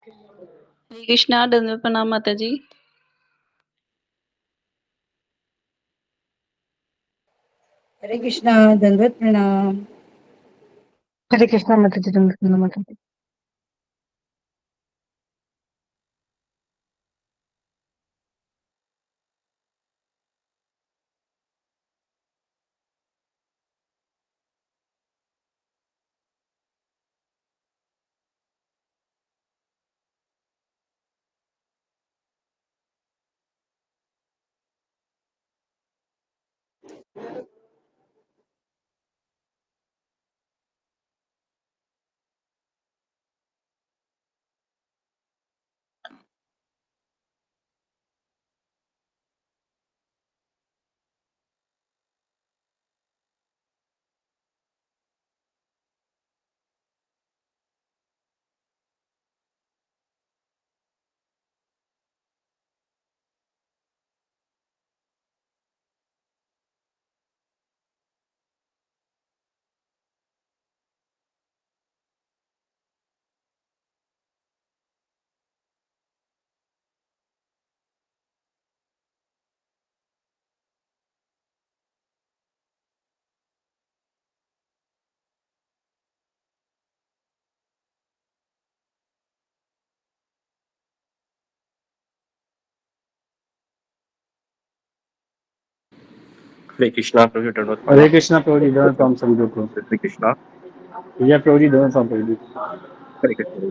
हरे कृष्णा, दंडवत प्रणाम माता जी। हरे कृष्णा, दंडवत प्रणाम। हरे कृष्णा माता जी, दंडवत प्रणाम माता जी। हरे कृष्णा प्रभु दंडवत हरे कृष्णा प्रभु जी, दंडवत प्रणाम सभी लोग को। हरे कृष्णा भैया प्रभु जी, दंडवत प्रणाम प्रभु जी। हरे कृष्णा।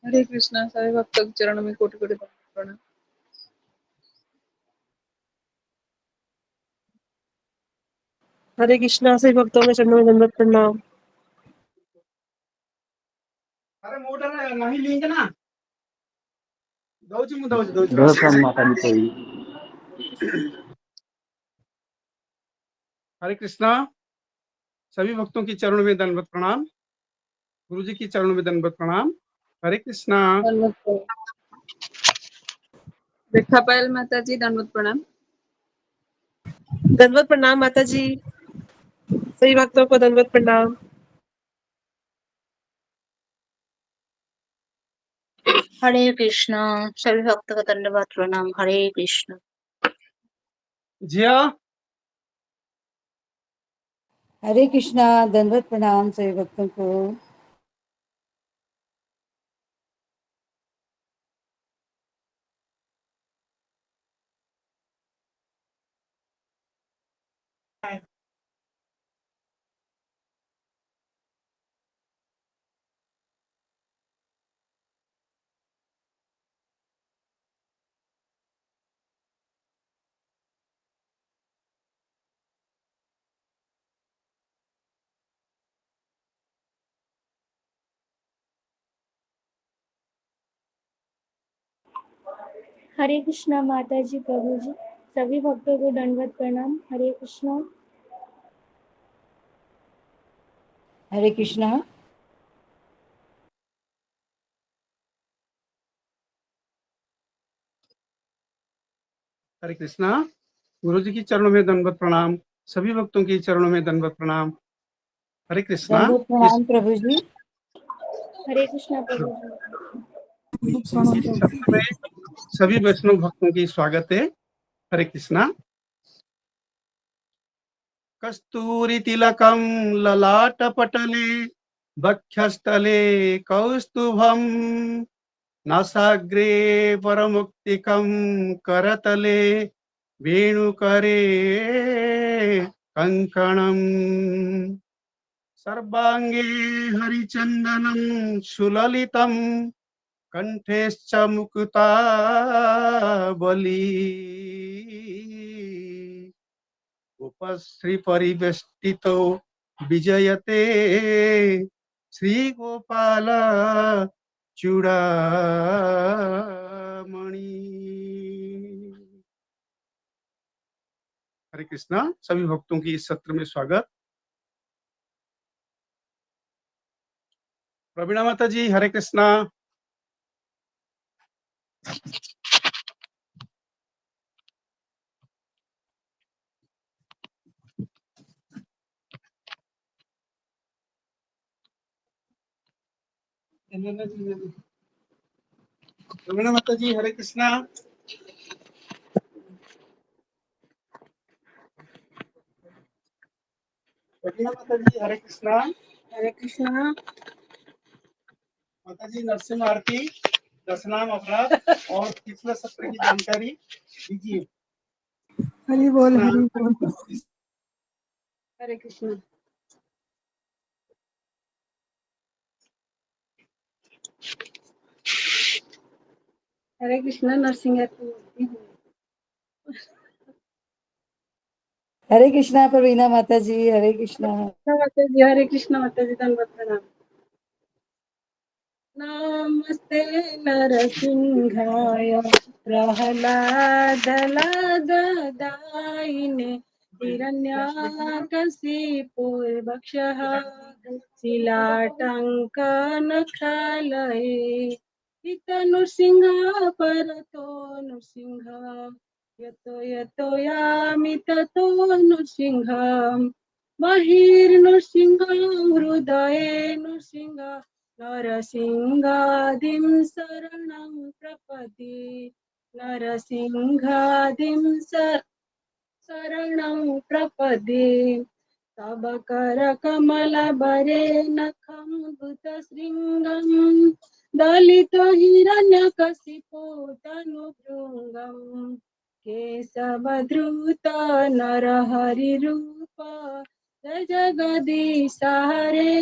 हरे कृष्णा, सारे भक्तों के चरणों में कोटि कोटि दंडवत प्रणाम। हरे कृष्णा सभी भक्तों के चरणों में दंडवत प्रणाम। अरे मोटर नहीं लिंक ना दौच मु दौच दंडवत प्रणाम माता जी प्रभु जी। हरे कृष्णा सभी भक्तों की चरणों में दंडवत प्रणाम। गुरु जी की चरणों में दंडवत प्रणाम। हरे कृष्णा। दंडवत प्रणाम। रेखा पायल माता जी, दंडवत प्रणाम। दंडवत प्रणाम माता जी, सभी भक्तों को दंडवत प्रणाम। हरे कृष्णा सभी भक्तों को दंडवत प्रणाम। हरे कृष्णा। जिया हरे कृष्णा, दंडवत प्रणाम सभी भक्तों को। हरे कृष्णा माता जी, प्रभु जी, सभी भक्तों को दंडवत प्रणाम। हरे कृष्णा। हरे कृष्णा। हरे कृष्णा। गुरु जी की चरणों में दंडवत प्रणाम। सभी भक्तों की चरणों में दंडवत प्रणाम। हरे कृष्णा। दंडवत प्रणाम प्रभु जी। हरे कृष्णा प्रभु जी। इस सत्र में सभी वैष्णव भक्तों की स्वागत है। हरे कृष्णा। कस्तूरी तिलकम ललाट पटले वक्षस्थले कौस्तुभम नासाग्रे परमुक्तिकं करतले वेणुकरे कंकणम सर्वांगे हरिचंदनं सुललितं कंठेश्च मुक्तावली उपश्री परिवेष्टितो विजयते श्रीगोपाल चूड़ामणि। हरे कृष्णा। सभी भक्तों की इस सत्र में स्वागत। प्रवीणा माता जी हरे कृष्णा। प्रवीणा माता जी हरे कृष्णा। प्रवीणा माता जी हरे कृष्णा। हरे कृष्णा। माता जी नरसिंह आरती दशनाम अपराध और पिछले सत्र की जानकारी दीजिए। हरि बोल हरि बोल। हरे कृष्णा। हरे कृष्णा। नरसिंह हरे कृष्णा प्रवीणा माता जी। हरे कृष्णा। माता जी हरे कृष्णा। माता जी धन्यवाद प्रणाम। नमस्ते नरसिंहाय प्रह्लादलादायिने हिरण्यकशिपुर्वक्षः शिलाटङ्कनखालये नृसिंह परतो नृसिंह यतो यतो यामि ततो नृसिंह बहिर्नृसिंह हृदये नृसिंह नरसिंहादिं शरणं प्रपद्ये नरसिंहादिं शरणं प्रपद्ये तव करकमलबरे नखं भूतशृङ्गं दलितो हिरण्यकशिपो तनुभृङ्गम् केशवधृत नरहरिरूप जय जगदीश हरे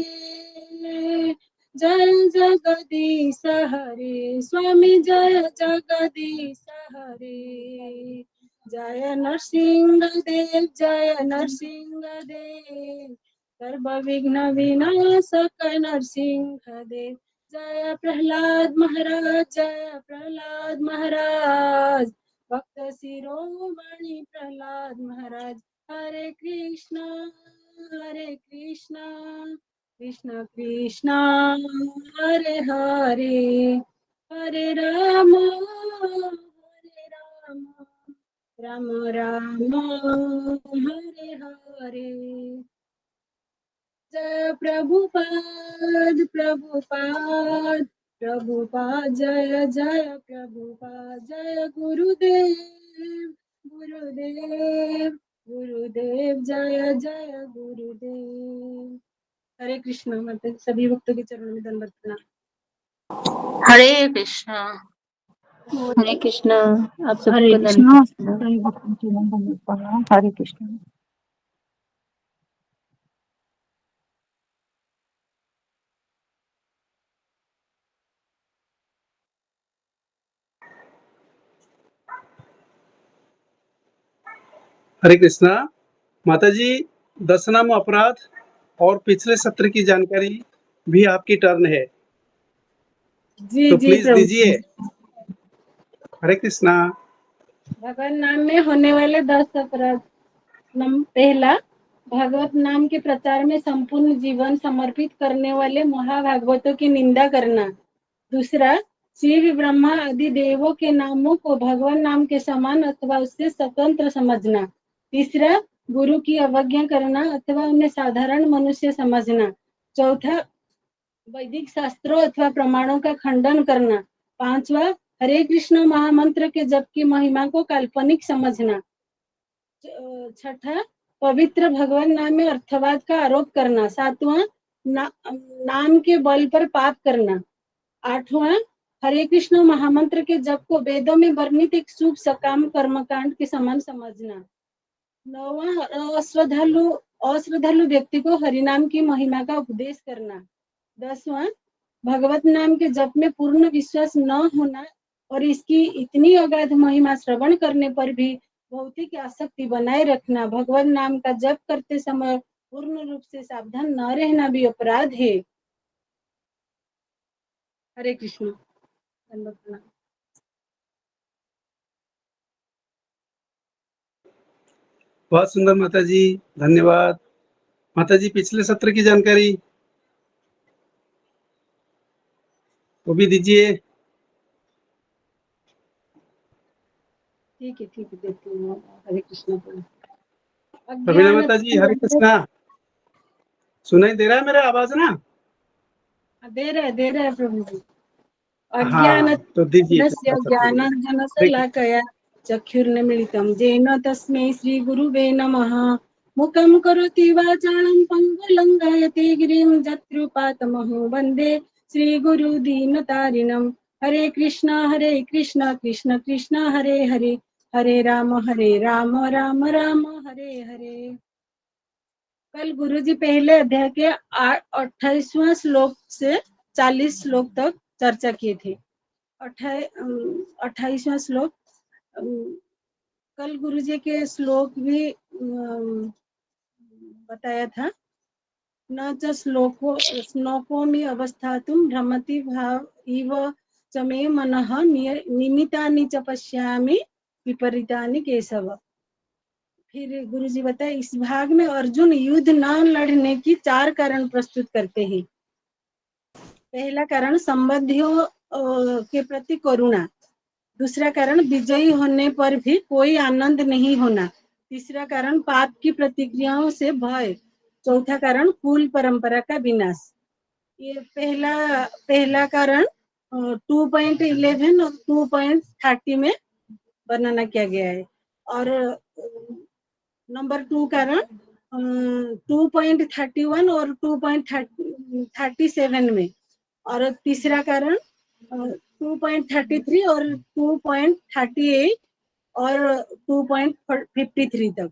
जय जगदीश हरे स्वामी जय जगदीश हरे जय नरसिंह देव जय नरसिंह देव सर्व विघ्न विनाशक नरसिंह देव जय प्रहलाद महाराज जय प्रहलाद महाराज भक्त शिरोमणि प्रहलाद महाराज हरे कृष्णा कृष्ण कृष्ण हरे हरे हरे राम राम राम हरे हरे जय प्रभुपाद प्रभुपाद प्रभुपाद जय जय प्रभुपाद जय गुरुदेव गुरुदेव गुरुदेव जय जय गुरुदेव। हरे कृष्ण। माता सभी भक्तों के चरणों में दंडवत प्रणाम। हरे कृष्णा। हरे कृष्णा। आप हरे सबको कृष्णा। दंडवत। सभी भक्तों को दंडवत प्रणाम। हरे कृष्णा। हरे कृष्णा। माता जी दशनाम अपराध और पिछले सत्र की जानकारी भी आपकी टर्न है, जी तो जी प्लीज प्रभु। दीजिए। हरे कृष्णा। भगवान नाम में होने वाले 10 अपराध। पहला भागवत नाम के प्रचार में संपूर्ण जीवन समर्पित करने वाले महाभागवतों की निंदा करना। दूसरा, शिव ब्रह्मा आदि देवों के नामों को भगवान नाम के समान अथवा उससे स्वतंत्र समझना। तीसरा, गुरु की अवज्ञा करना अथवा उन्हें साधारण मनुष्य समझना। चौथा, वैदिक शास्त्रों अथवा प्रमाणों का खंडन करना। पांचवा, हरे कृष्ण महामंत्र के जप की महिमा को काल्पनिक समझना। छठा, पवित्र भगवान नाम में अर्थवाद का आरोप करना। सातवां, नाम के बल पर पाप करना। आठवां, हरे कृष्ण महामंत्र के जप को वेदों में वर्णित एक शुभ सकाम कर्मकांड के समान समझना। नौवां, अश्रद्धालु व्यक्ति को हरिनाम की महिमा का उपदेश करना। 10वां, भगवत नाम के जप में पूर्ण विश्वास न होना और इसकी इतनी अगाध महिमा श्रवण करने पर भी भौतिक आसक्ति बनाए रखना। भगवत नाम का जप करते समय पूर्ण रूप से सावधान न रहना भी अपराध है। हरे कृष्ण। धन्यवाद प्रणाम। बहुत सुंदर माता जी, धन्यवाद। माता जी पिछले सत्र की जानकारी वो भी दीजिए। ठीक है देती हूँ। हरे कृष्ण। रवीना माता जी, हरे कृष्णा। सुनाई दे रहा है मेरा आवाज ना? दे रहा है प्रभु जी। हाँ, तो दीजिए। ज्ञानाञ्जनशलाकया चक्षुर्निमीलितं येन तस्मै श्रीगुरुवे नमः। मुखं करोति वाचालं पङ्गुलङ्घयति गिरिं जत्कृपातमहं वन्दे श्रीगुरुदीनतारिणं। हरे कृष्ण कृष्ण कृष्ण हरे हरे, हरे राम राम राम हरे हरे। कल गुरुजी पहले अध्याय के 28वां श्लोक से 40 श्लोक तक चर्चा किए थे। 28वां श्लोक, कल गुरुजी के श्लोक भी बताया था। न च श्लोकोमि अवस्थातुं भ्रमति भाव इव च मे मनः निमितानि च पश्यामि विपरीतानि केशव। फिर गुरुजी बताए इस भाग में अर्जुन युद्ध न लड़ने की 4 कारण प्रस्तुत करते हैं। पहला कारण संबंधियों के प्रति करुणा। दूसरा कारण विजयी होने पर भी कोई आनंद नहीं होना। तीसरा कारण पाप की प्रतिक्रियाओं से भय। चौथा कारण कुल परंपरा का विनाश। ये पहला कारण 2.11 और 2.30 में वर्णना किया गया है। और नंबर 2 कारण 2.31 और 2.37 में। और तीसरा कारण 2.33 और 2.38 और 2.53 तक।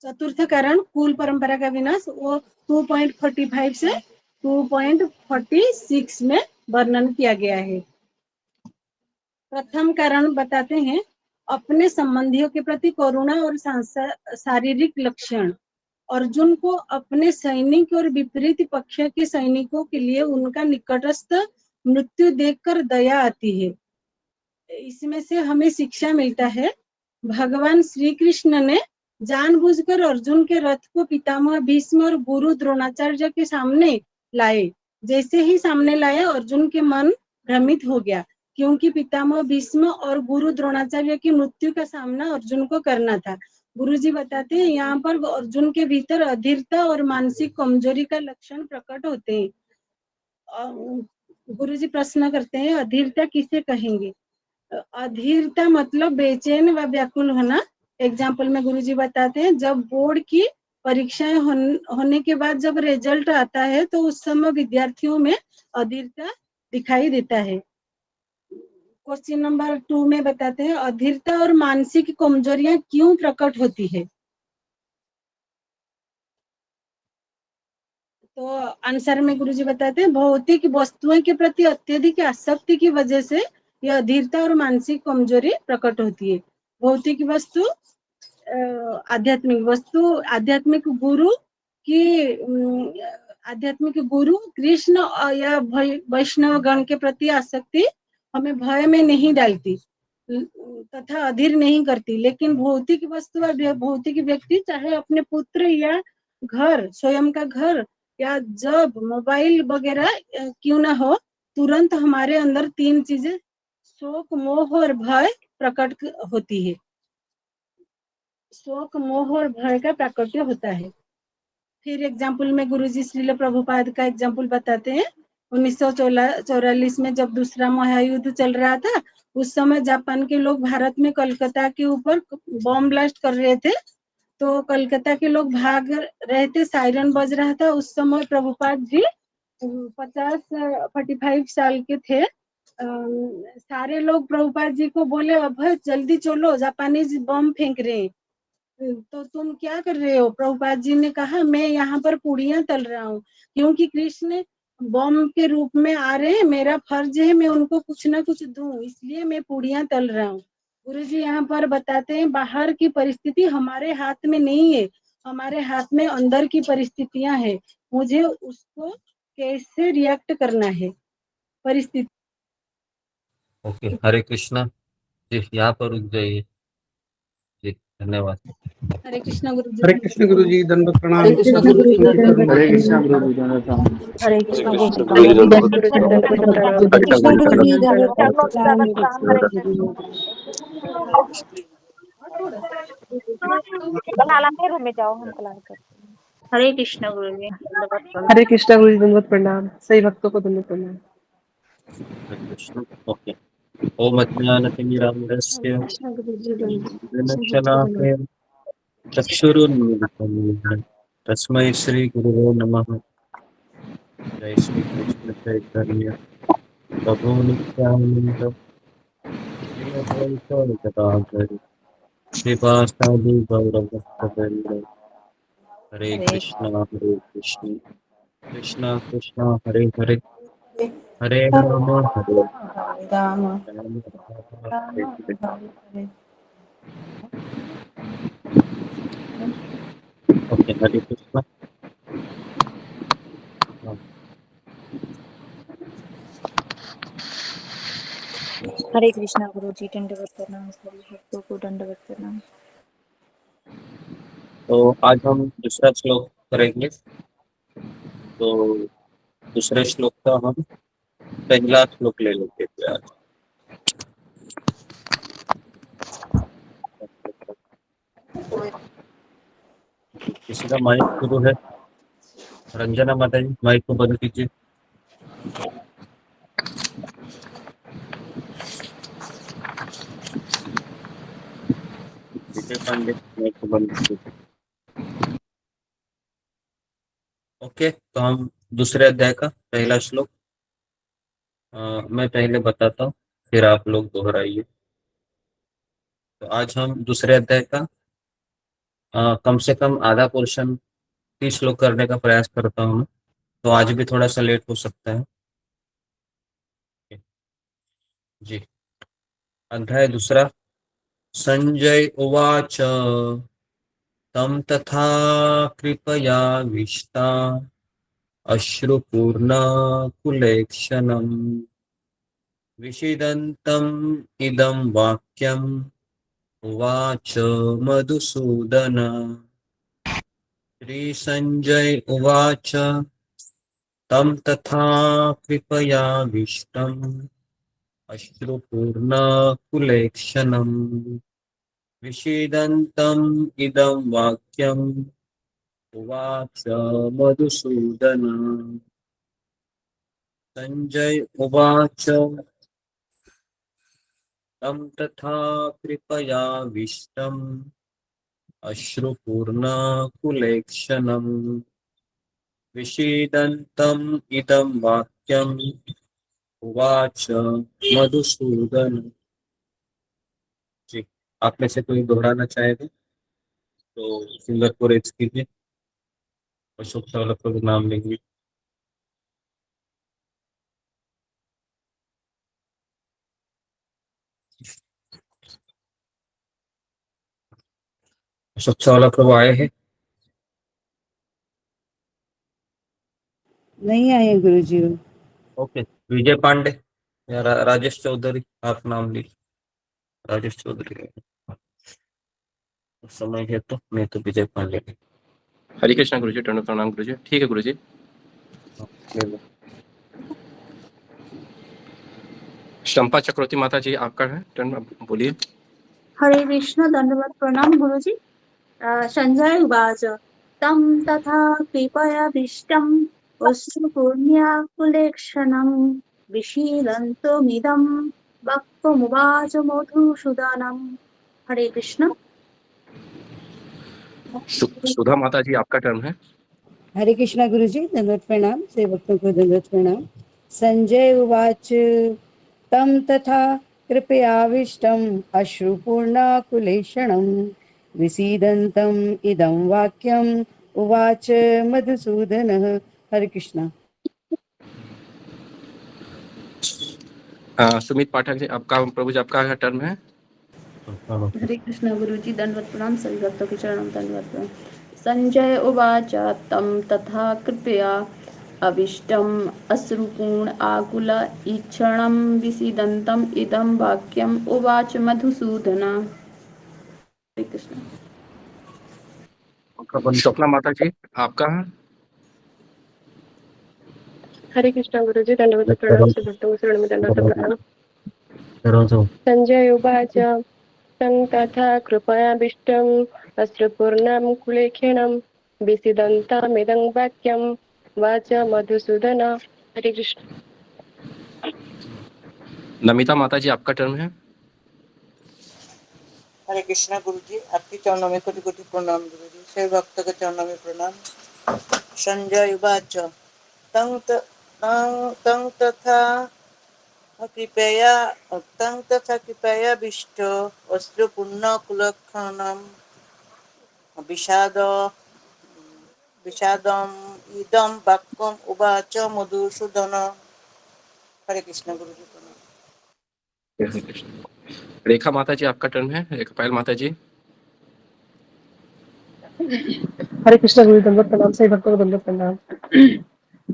चतुर्थ कारण कुल परंपरा का विनाश, वो 2.45 से 2.46 में वर्णन किया गया है। प्रथम कारण बताते हैं अपने संबंधियों के प्रति करुणा और शारीरिक लक्षण। अर्जुन को अपने सैनिक और विपरीत पक्ष के सैनिकों के लिए उनका निकटस्थ मृत्यु देखकर दया आती है। इसमें से हमें शिक्षा मिलता है भगवान श्री कृष्ण ने जानबूझकर अर्जुन के रथ को पितामह भीष्म और गुरु द्रोणाचार्य के सामने लाए। जैसे ही सामने लाए अर्जुन के मन भ्रमित हो गया, क्योंकि पितामह भीष्म और गुरु द्रोणाचार्य की मृत्यु का सामना अर्जुन को करना था। गुरुजी बताते हैं यहाँ पर अर्जुन के भीतर अधीरता और मानसिक कमजोरी का लक्षण प्रकट होते हैं। गुरुजी प्रश्न करते हैं अधीरता किसे कहेंगे? अधीरता मतलब बेचैन व व्याकुल होना। एग्जाम्पल में गुरुजी बताते हैं जब बोर्ड की परीक्षाएं होने के बाद जब रिजल्ट आता है तो उस समय विद्यार्थियों में अधीरता दिखाई देता है। क्वेश्चन नंबर 2 में बताते हैं अधीरता और मानसिक कमजोरियां क्यों प्रकट होती है? तो आंसर में गुरुजी बताते हैं भौतिक वस्तुओं के प्रति अत्यधिक आसक्ति की वजह से यह अधीरता और मानसिक कमजोरी प्रकट होती है। भौतिक वस्तु, आध्यात्मिक गुरु कृष्ण या वैष्णव गण के प्रति आसक्ति हमें भय में नहीं डालती। तथा अधीर नहीं करती, लेकिन भौतिक वस्तु और भौतिक व्यक्ति चाहे अपने पुत्र या घर, स्वयं का घर या जब मोबाइल वगैरह क्यों ना हो, तुरंत हमारे अंदर तीन चीजें शोक, मोह और भय प्रकट होती है। शोक, मोह और भय का प्राकट्य होता है। फिर एग्जाम्पल में गुरुजी श्रील प्रभुपाद का एग्जाम्पल बताते हैं। 1944 में जब दूसरा महायुद्ध चल रहा था, उस समय जापान के लोग भारत में कलकत्ता के ऊपर बॉम्ब ब्लास्ट कर रहे थे, तो कलकत्ता के लोग भाग रहे थे, सायरन बज रहा था। उस समय प्रभुपाद जी 45 साल के थे। सारे लोग प्रभुपाद जी को बोले, अब जल्दी चलो, जापानीज बम फेंक रहे हैं, तो तुम क्या कर रहे हो? प्रभुपाद जी ने कहा, मैं यहाँ पर पूड़ियां तल रहा हूँ, क्योंकि कृष्ण बम के रूप में आ रहे हैं, मेरा फर्ज है मैं उनको कुछ ना कुछ दूं, इसलिए मैं पूड़ियां तल रहा हूँ। गुरुजी यहाँ पर बताते हैं, बाहर की परिस्थिति हमारे हाथ में नहीं है, हमारे हाथ में अंदर की परिस्थितियां हैं, मुझे उसको कैसे रिएक्ट करना है परिस्थिति। ओके, हरे कृष्णा जी, यहाँ पर रुक जाइए जी, धन्यवाद। हरे कृष्णा गुरुजी। हरे कृष्ण गुरुजी, दंडवत प्रणाम। हरे कृष्ण सभी गुरुजी, भक्तों के चरणों में हरे प्रणाम। कृष्ण गुरुजी, हरे कृष्ण हरे कृष्ण गुरुजी, गुरुजी, दंडवत दंडवत प्रणाम। हरे कृष्ण गुरुजी, धन्यवाद प्रणाम। हरे कृष्ण गुरुजी, दंडवत प्रणाम। हरे कृष्णा गुरुजी, दंडवत प्रणाम। सभी भक्तों को दंडवत प्रणाम। हरे कृष्ण। ओके, ओम अज्ञानतिमिरान्धस्य ज्ञानशलाकया चक्षुरुन्मीलितं येन तस्मै श्री गुरुवे नमः। जय श्री कृष्ण चैतन्य प्रभु नित्यानंद श्री अद्वैत गदाधर श्रीवासादि गौरभक्तवृंद। हरे कृष्णा कृष्णा कृष्णा हरे हरे, हरे राम राम राम हरे राम हरे। हरे ओके, हरे कृष्णा। हरे कृष्णा गुरुजी, दंडवत प्रणाम। सभी भक्तों को दंडवत प्रणाम। तो आज हम दूसरा श्लोक करेंगे। तो दूसरे श्लोक का हम पहला श्लोक ले लेते थे आज। किसी का माइक शुरू है? रंजना माता जी, माइक को बंद कीजिए। विजय पांडे, माइक को बंद कीजिए। ओके, तो हम दूसरे अध्याय का पहला श्लोक मैं पहले बताता हूँ, फिर आप लोग दोहराइए। तो आज हम दूसरे अध्याय का कम से कम आधा पोर्शन 30 श्लोक करने का प्रयास करता हूँ। तो आज भी थोड़ा सा लेट हो सकता है जी। अध्याय दूसरा। संजय उवाच तं तथा कृपयाविष्टा अश्रुपूर्णाकुलेक्षणम् विषीदन्तम् इदं वाक्यम् उवाच मधुसूदन। श्रीसञ्जय उवाच तं तथा कृपयाविष्टम् अश्रुपूर्णाकुलेक्षणम् विषीदन्तम् इदं वाक्यम् उवाच मधुसूदन। संजय उवाच तं तथा कृपयाविष्टम् अश्रुपूर्णाकुलेक्षणम् विषीदन्तम् इदं वाक्यम् उवाच मधुसूदन जी। आप में से कोई दोहराना चाहेगा तो फिंगर को रेज कीजिए। अशोक चावला प्रभु नाम लेंगे। अशोक चावला प्रभु आए हैं? नहीं आए गुरुजी। ओके, विजय पांडे या राजेश चौधरी, आप नाम लीजिए। राजेश चौधरी है। समय है तो मैं तो विजय पांडे। हरे कृष्णा गुरुजी, दंडवत प्रणाम गुरुजी। ठीक है गुरुजी। ले लो। चंपा चक्रवर्ती माता जी आपका है टर्न, बोलिए। हरे कृष्ण दंडवत प्रणाम गुरुजी। संजय उवाच तं तथा कृपयाभीष्टम् अश्रुपूर्ण्याकुलेक्षणम् विशीलन्तमिदं वक्तुमुवाच मधुसूदनम्। हरे कृष्ण। सुधा माता जी आपका टर्न है। हरे कृष्णा गुरु जी, दंडवत प्रणाम। से भक्तों को दंडवत प्रणाम। संजय उवाच तं तथा कृपयाविष्टम् अश्रुपूर्णाकुलेक्षणं विसीदन्तम् इदं वाक्यम् उवाच मधुसूदनः। हरे कृष्णा। सुमित पाठक जी आपका, प्रभु जी आपका टर्न है। हरे कृष्ण गुरुजी दंडवत प्रणाम। सभी भक्तों के चरणों में दंडवत प्रणाम। संजय उवाच तं तथा कृपया अविष्टम् अश्रुपूर्ण आकुल ईक्षणं विसीदन्तम् इदं वाक्यम् उवाच मधुसूदन। हरे कृष्ण। स्वप्ना माता जी आपका है। हरे कृष्ण गुरुजी दंडवत प्रणाम। सभी भक्तों के चरणों में दंडवत प्रणाम। संजय उवाच तं तथा कृपयाभीष्टम् अश्रुपूर्णं कुलेक्षणं विसीदन्तमिदं वाक्यं वाच मधुसूदन। हरे कृष्ण। नमिता माता जी आपका टर्न है। हरे कृष्णा गुरु जी, आपके चरणों में कोटि कोटि प्रणाम गुरु जी। सभी भक्त के चरणों में प्रणाम। संजय उवाच तं तथा कृपया विष्ट अश्रुपूर्णकुलक्षणं विषादम् इदं वाक्यम् उवाच मधुसूदन। हरे कृष्ण गुरु जी प्रणाम। हरे कृष्ण। रेखा माता जी आपका टर्न है। रेखा पायल माता जी। हरे कृष्ण गुरु दंडवत प्रणाम। सभी भक्तों को दंडवत प्रणाम।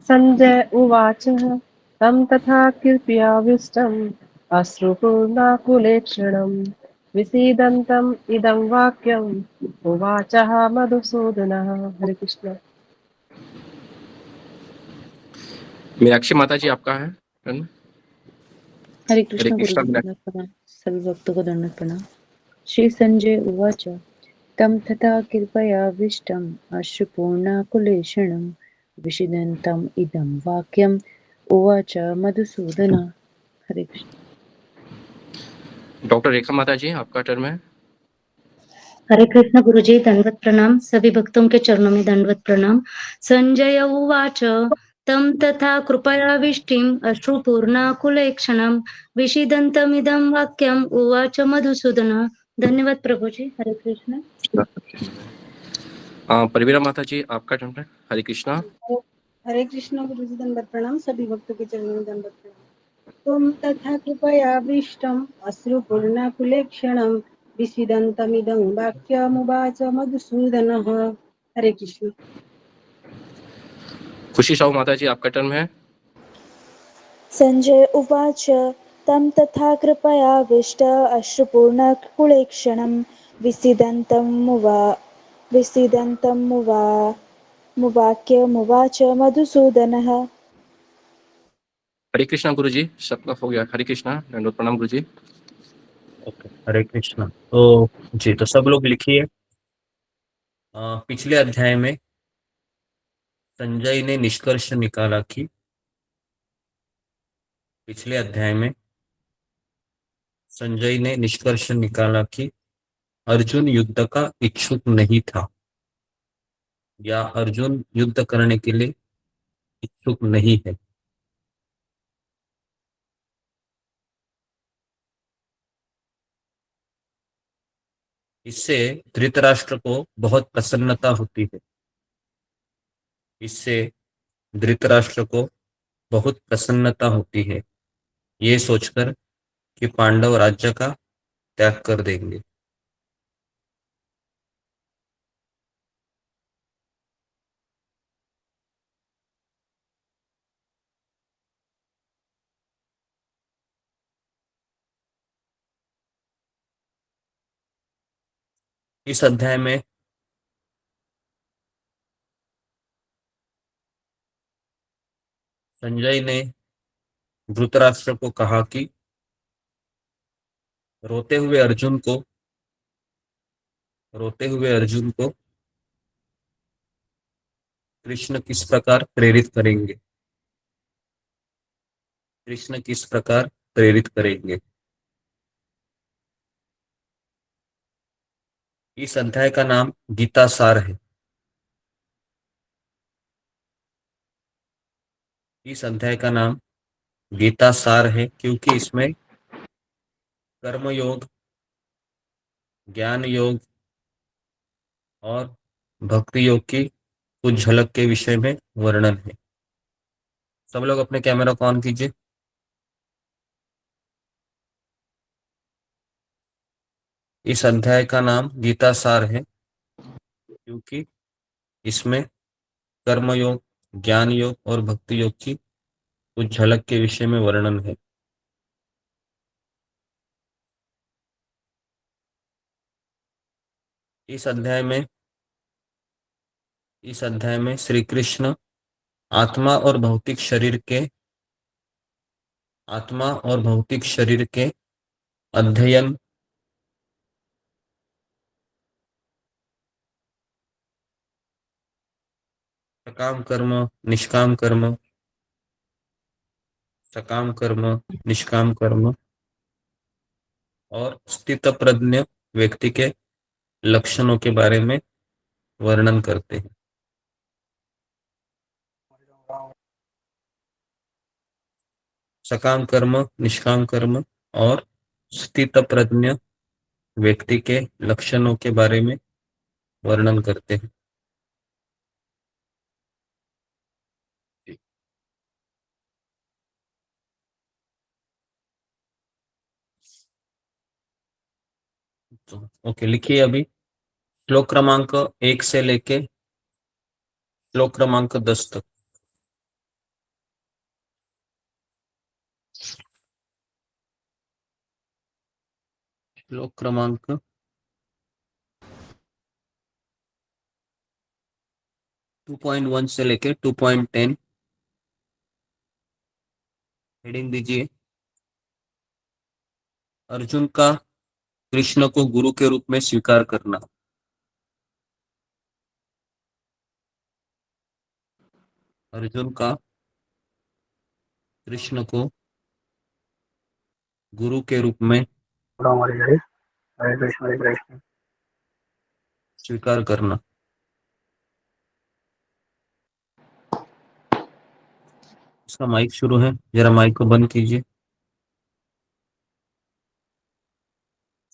संजय उवाच तं तथा कृपयाविष्टम् अश्रुपूर्णाकुलेक्षणं विसीदन्तम् इदं वाक्यम् उवाचः मधुसूदनः। हरे कृष्ण। मीनाक्षी माता जी आपका है टर्न। हरे हरे कृष्ण कृष्णा गुरुजी मीनाक्षी। दंडवत प्रणाम। सभी भक्तों को दंडवत प्रणाम। श्री संजय उवाच तं तथा कृपयाविष्टम् अश्रुपूर्णाकुलेक्षणं विषीदन्तम् इदं वाक्यम् उवाच मधुसूदन। हरे कृष्ण। डॉक्टर रेखा माता जी आपका टर्न है। हरे कृष्ण गुरुजी दंडवत प्रणाम। सभी भक्तों के चरणों में दंडवत प्रणाम। संजय उवाच तं तथा कृपयाविष्टिम् अश्रुपूर्णाकुलेक्षणं विषीदन्तमिदं वाक्यम् उवाच मधुसूदन। धन्यवाद प्रभु जी। हरे कृष्ण। परवीरा माता जी आपका टर्न है। हरे कृष्णा। हरे कृष्ण गुरु जी दंडवत प्रणाम। सभी भक्तों के चरणों में दंडवत प्रणाम। तुम तथा कृपयाभीष्टम् अश्रुपूर्णाकुलेक्षणं विषीदन्तमिदं वाक्यमुवाच मधुसूदनः। हरे कृष्ण। खुशी साहू माता जी आपका टर्न है। संजय उवाच तं तथा कृपयाविष्ट अश्रुपूर्णकुलेक्षणं विसीदन्तमुवाक्यमुवाच मधुसूदनः। हरे कृष्णा गुरु जी, सबका हो गया। हरे कृष्णा, दंडवत प्रणाम गुरु जी। ओके, हरे कृष्णा। तो जी, तो सब लोग लिखिए। पिछले अध्याय में संजय ने निष्कर्ष निकाला कि पिछले अध्याय में संजय ने निष्कर्ष निकाला कि अर्जुन युद्ध का इच्छुक नहीं था, या अर्जुन युद्ध करने के लिए इच्छुक नहीं है। इससे धृतराष्ट्र को बहुत प्रसन्नता होती है। इससे धृतराष्ट्र को बहुत प्रसन्नता होती है, ये सोचकर कि पांडव राज्य का त्याग कर देंगे। इस अध्याय में संजय ने धृतराष्ट्र को कहा कि रोते हुए अर्जुन को कृष्ण किस प्रकार प्रेरित करेंगे। इस अध्याय का नाम गीता सार है। इस अध्याय का नाम गीता सार है क्योंकि इसमें कर्म योग, ज्ञान योग और भक्ति योग की कुछ झलक के विषय में वर्णन है। सब लोग अपने कैमरा को ऑन कीजिए। इस अध्याय का नाम गीता सार है क्योंकि इसमें कर्म योग, ज्ञान योग और भक्ति योग की कुछ झलक के विषय में वर्णन है। इस अध्याय में श्री कृष्ण आत्मा और भौतिक शरीर के अध्ययन, सकाम कर्म, निष्काम कर्म और स्थित प्रज्ञ व्यक्ति के लक्षणों के बारे में वर्णन करते हैं। सकाम कर्म, निष्काम कर्म और स्थित प्रज्ञ व्यक्ति के लक्षणों के बारे में वर्णन करते हैं। तो ओके, लिखिए अभी श्लोक क्रमांक 1 से लेके श्लोक क्रमांक 10 तक। श्लोक क्रमांक 2.1 से लेके 2.10 हेडिंग दीजिए। अर्जुन का कृष्ण को गुरु के रूप में स्वीकार करना। अर्जुन का कृष्ण को गुरु के रूप में स्वीकार करना। इसका माइक शुरू है, जरा माइक को बंद कीजिए।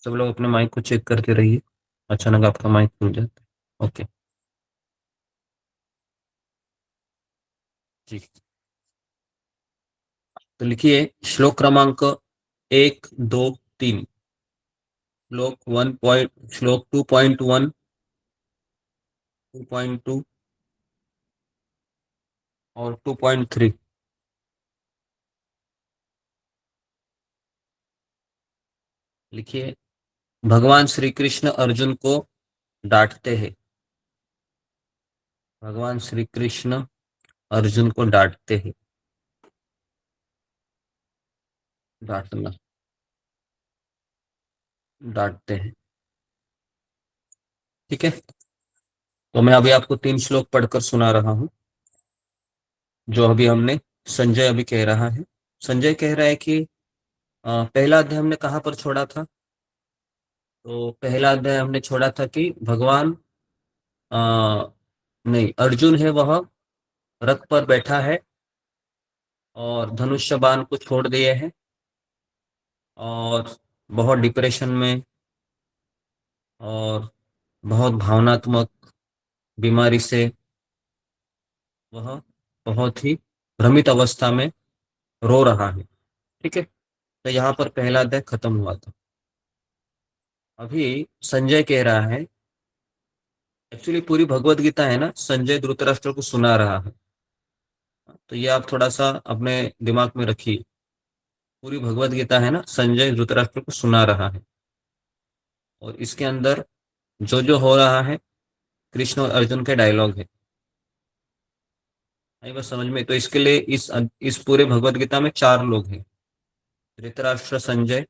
सब लोग अपने माइक को चेक करते रहिए, अचानक आपका माइक खुल जाता है। ओके, ठीक। तो लिखिए श्लोक क्रमांक 1, 2, 3। श्लोक 2.1, 2.2 और 2.3। लिखिए भगवान श्री कृष्ण अर्जुन को डांटते हैं। भगवान श्री कृष्ण अर्जुन को डांटते हैं। डांटते हैं, ठीक है। तो मैं अभी आपको 3 श्लोक पढ़कर सुना रहा हूं, जो अभी हमने संजय अभी कह रहा है। संजय कह रहा है कि पहला अध्याय हमने कहाँ पर छोड़ा था। तो पहला अध्याय हमने छोड़ा था कि भगवान नहीं, अर्जुन है वह रथ पर बैठा है और धनुष्य बाण को छोड़ दिए है और बहुत डिप्रेशन में और बहुत भावनात्मक बीमारी से वह बहुत ही भ्रमित अवस्था में रो रहा है, ठीक है। तो यहाँ पर पहला अध्याय खत्म हुआ था। अभी संजय कह रहा है, एक्चुअली पूरी भगवत गीता है ना, संजय धृतराष्ट्र को सुना रहा है। तो ये आप थोड़ा सा अपने दिमाग में रखिए। पूरी भगवत गीता है ना, संजय धृतराष्ट्र को सुना रहा है और इसके अंदर जो हो रहा है कृष्ण और अर्जुन के डायलॉग है। आई बस समझ में? तो इसके लिए इस पूरे भगवत गीता में 4 लोग हैं, धृतराष्ट्र, संजय,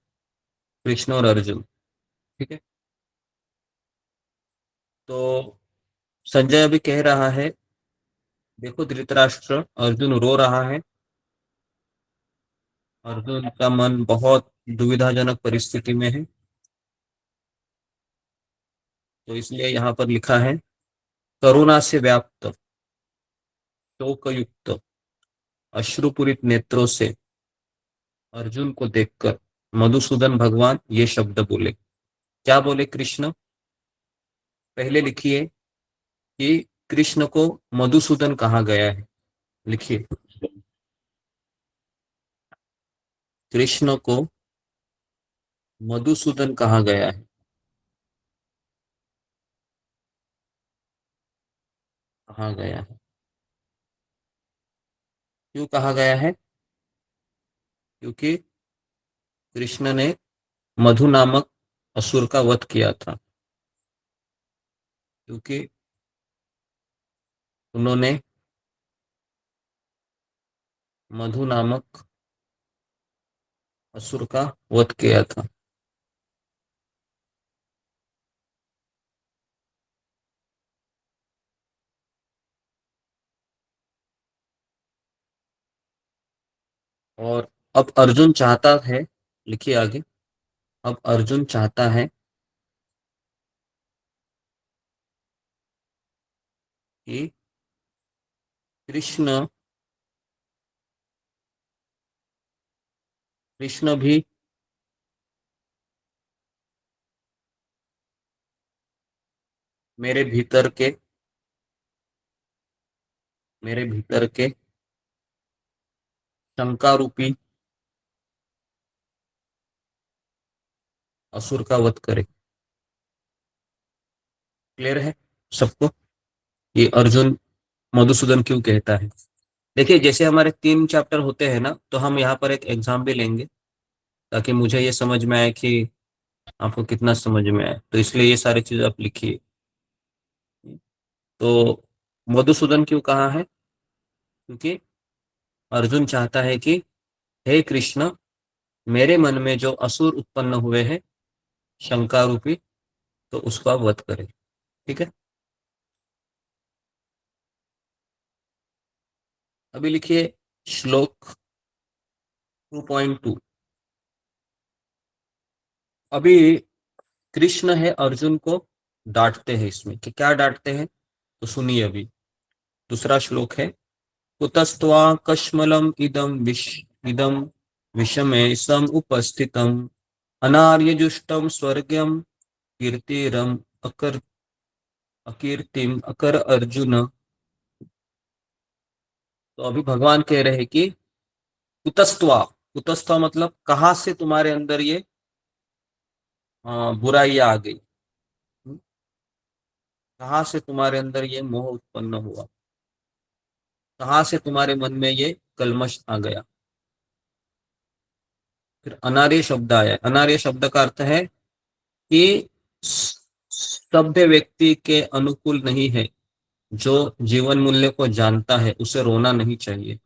कृष्ण और अर्जुन। ठीक है। तो संजय अभी कह रहा है, देखो धृतराष्ट्र, अर्जुन रो रहा है, अर्जुन का मन बहुत दुविधाजनक परिस्थिति में है। तो इसलिए यहाँ पर लिखा है, करुणा से व्याप्त, शोकयुक्त, अश्रुपूरित नेत्रों से अर्जुन को देखकर मधुसूदन भगवान ये शब्द बोले। क्या बोले कृष्ण? पहले लिखिए कि कृष्ण को मधुसूदन कहा गया है। लिखिए, कृष्ण को मधुसूदन कहा गया है। कहा गया है। क्यों कहा गया है? क्योंकि कृष्ण ने मधु नामक असुर का वध किया था। क्योंकि उन्होंने मधु नामक असुर का वध किया था। और अब अर्जुन चाहता है, लिखिए आगे, अब अर्जुन चाहता है कि कृष्ण कृष्ण भी मेरे भीतर के शंका रूपी असुर का वध करे। क्लियर है सबको ये अर्जुन मधुसूदन क्यों कहता है? देखिए, जैसे हमारे 3 चैप्टर होते हैं ना, तो हम यहाँ पर एक एग्जाम भी लेंगे ताकि मुझे ये समझ में आए कि आपको कितना समझ में आए। तो इसलिए ये सारी चीज आप लिखिए। तो मधुसूदन क्यों कहा है? क्योंकि अर्जुन चाहता है कि हे कृष्ण, मेरे मन में जो असुर उत्पन्न हुए हैं शंका रूपी, तो उसको आप वध करें। ठीक है। अभी लिखिए श्लोक 2.2। अभी कृष्ण है अर्जुन को डांटते हैं इसमें, कि क्या डांटते हैं तो सुनिए। अभी दूसरा श्लोक है, कुतस्त्वा कश्मलम इदम विषमे सम उपस्थितम अनार्यजुष्टम स्वर्गम कीर्तिरम अकीर्तिम अकर अर्जुन। तो अभी भगवान कह रहे हैं कि कुतस्त्वा मतलब कहाँ से तुम्हारे अंदर ये बुराई आ गई, कहाँ से तुम्हारे अंदर ये मोह उत्पन्न हुआ, कहाँ से तुम्हारे मन में ये कलमश आ गया। फिर अनार्य शब्द आया। अनार्य शब्द का अर्थ है कि सभ्य व्यक्ति के अनुकूल नहीं है। जो जीवन मूल्य को जानता है उसे रोना नहीं चाहिए।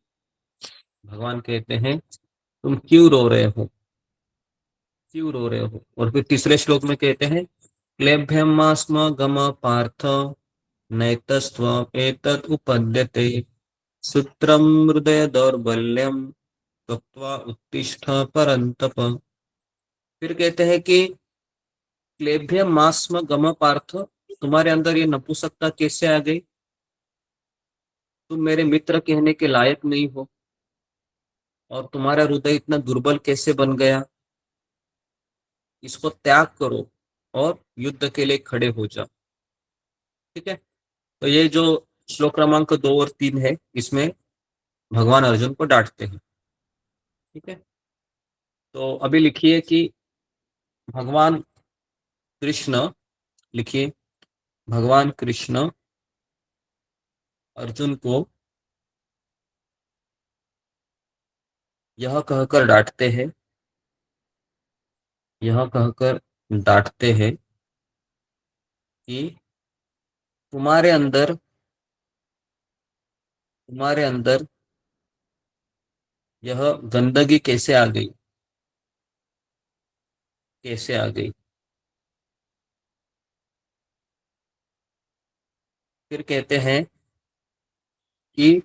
भगवान कहते हैं तुम क्यों रो रहे हो, क्यों रो रहे हो। और फिर तीसरे श्लोक में कहते हैं, क्लेभ्यमास्म गम पार्थ नैतस्त्वमेतत् उपद्यते सूत्रम हृदय दौर्बल्यम त्यक्त्वा उत्तिष्ठ परंतप। फिर कहते हैं कि क्लेभ्य मास्म गम पार्थ, तुम्हारे अंदर ये नपुंसकता कैसे आ गई? तुम मेरे मित्र कहने के लायक नहीं हो, और तुम्हारा हृदय इतना दुर्बल कैसे बन गया? इसको त्याग करो और युद्ध के लिए खड़े हो जाओ। ठीक है। तो ये जो श्लोक क्रमांक 2 और 3 है, इसमें भगवान अर्जुन को डांटते हैं। ठीक है। तो अभी लिखिए कि भगवान कृष्ण, लिखिए भगवान कृष्ण अर्जुन को यह कहकर डांटते हैं, यह कहकर डांटते हैं कि तुम्हारे अंदर यह गंदगी कैसे आ गई, कैसे आ गई। फिर कहते हैं कि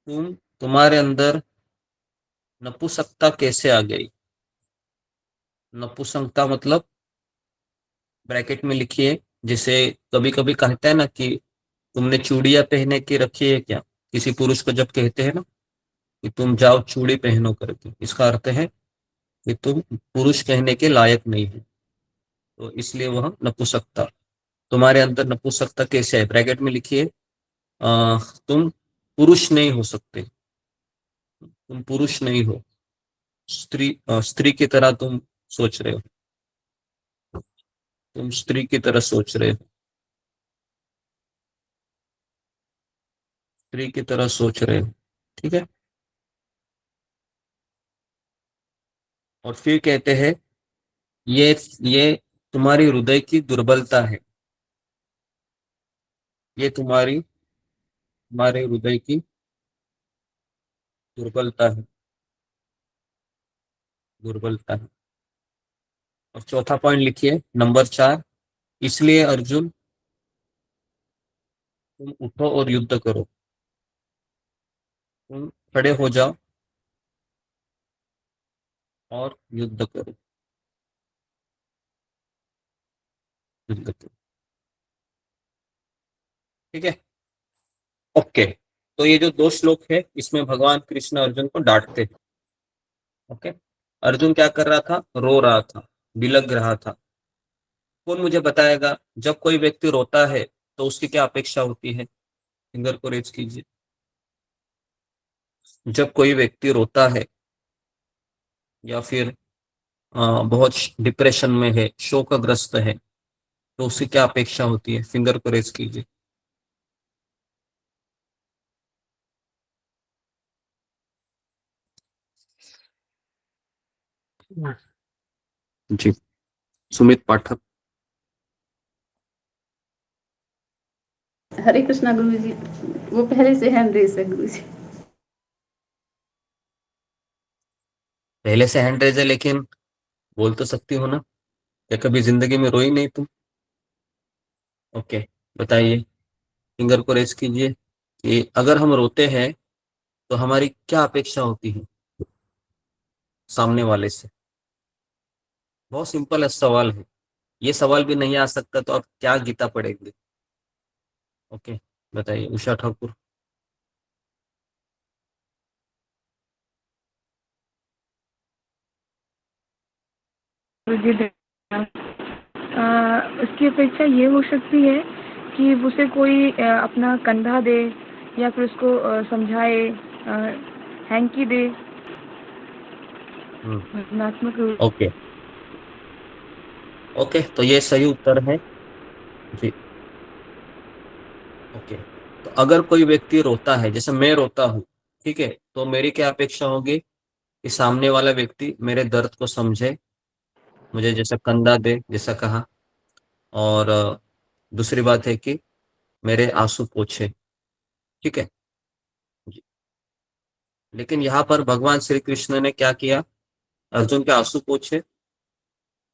तुम्हारे अंदर नपुंसकता कैसे आ गई। नपुंसकता मतलब ब्रैकेट में लिखिए, जैसे कभी कभी कहते हैं ना कि तुमने चूड़ियां पहने के रखी है क्या, किसी पुरुष को जब कहते हैं ना कि तुम जाओ चूड़ी पहनो करके, इसका अर्थ है कि तुम पुरुष कहने के लायक नहीं हो, तो इसलिए वह नपुंसकता। तुम्हारे अंदर नपुंसकता कैसे है, ब्रैकेट में लिखिए, तुम पुरुष नहीं हो सकते, तुम पुरुष नहीं हो, स्त्री की तरह तुम सोच रहे हो, तुम स्त्री की तरह सोच रहे हो, स्त्री की तरह सोच रहे हो। ठीक है। और फिर कहते हैं ये तुम्हारी हृदय की दुर्बलता है, ये तुम्हारे हृदय की दुर्बलता है, दुर्बलता है। और चौथा पॉइंट लिखिए, नंबर 4, इसलिए अर्जुन तुम उठो और युद्ध करो, तुम खड़े हो जाओ और युद्ध करो, युद्ध करो। ठीक है। ओके, तो ये जो 2 श्लोक है इसमें भगवान कृष्ण अर्जुन को डांटते हैं। ओके, अर्जुन क्या कर रहा था, रो रहा था, बिलग रहा था। कौन मुझे बताएगा जब कोई व्यक्ति रोता है तो उसकी क्या अपेक्षा होती है, फिंगर को रेज कीजिए। जब कोई व्यक्ति रोता है या फिर बहुत डिप्रेशन में है, शोकग्रस्त है, तो उसकी क्या अपेक्षा होती है, फिंगर को रेज कीजिए। जी, सुमित पाठक। हरे कृष्णा गुरु जी, वो पहले से हैंड रेस है गुरु जी। पहले से हैंड रेज है, लेकिन बोल तो सकती हो ना, क्या कभी जिंदगी में रोई नहीं तुम। ओके, बताइए, फिंगर को रेज कीजिए कि अगर हम रोते हैं तो हमारी क्या अपेक्षा होती है सामने वाले से। बहुत सिंपल सवाल है, ये सवाल भी नहीं आ सकता तो आप क्या गीता पढ़ेंगे। ओके, बताइए, उषा ठाकुर। उसकी अपेक्षा ये हो सकती है कि उसे कोई अपना कंधा दे या फिर उसको समझाए, हैंकी दे, भावनात्मक रूप। ओके ओके, तो ये सही उत्तर है जी। ओके, तो अगर कोई व्यक्ति रोता है, जैसे मैं रोता हूँ, ठीक है, तो मेरी क्या अपेक्षा होगी कि सामने वाला व्यक्ति मेरे दर्द को समझे, मुझे जैसा कंधा दे, जैसा कहा, और दूसरी बात है कि मेरे आंसू पोंछे। ठीक है जी। लेकिन यहाँ पर भगवान श्री कृष्ण ने क्या किया, अर्जुन के आंसू पोंछे,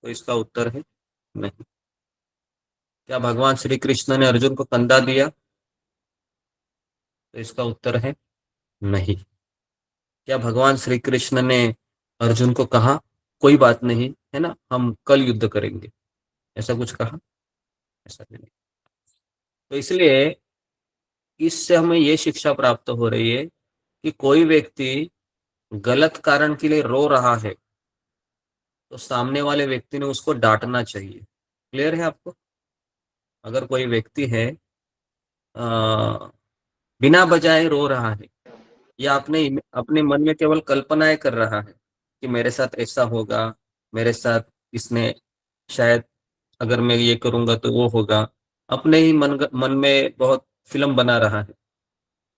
तो इसका उत्तर है नहीं। क्या भगवान श्री कृष्ण ने अर्जुन को कंधा दिया, तो इसका उत्तर है नहीं। क्या भगवान श्री कृष्ण ने अर्जुन को कहा कोई बात नहीं है ना, हम कल युद्ध करेंगे, ऐसा कुछ कहा, ऐसा नहीं। तो इसलिए इससे हमें ये शिक्षा प्राप्त हो रही है कि कोई व्यक्ति गलत कारण के लिए रो रहा है तो सामने वाले व्यक्ति ने उसको डांटना चाहिए। क्लियर है आपको। अगर कोई व्यक्ति है बिना बजाय रो रहा है या अपने अपने मन में केवल कल्पनाएं कर रहा है कि मेरे साथ ऐसा होगा, मेरे साथ इसने शायद, अगर मैं ये करूंगा तो वो होगा, अपने ही मन में बहुत फिल्म बना रहा है,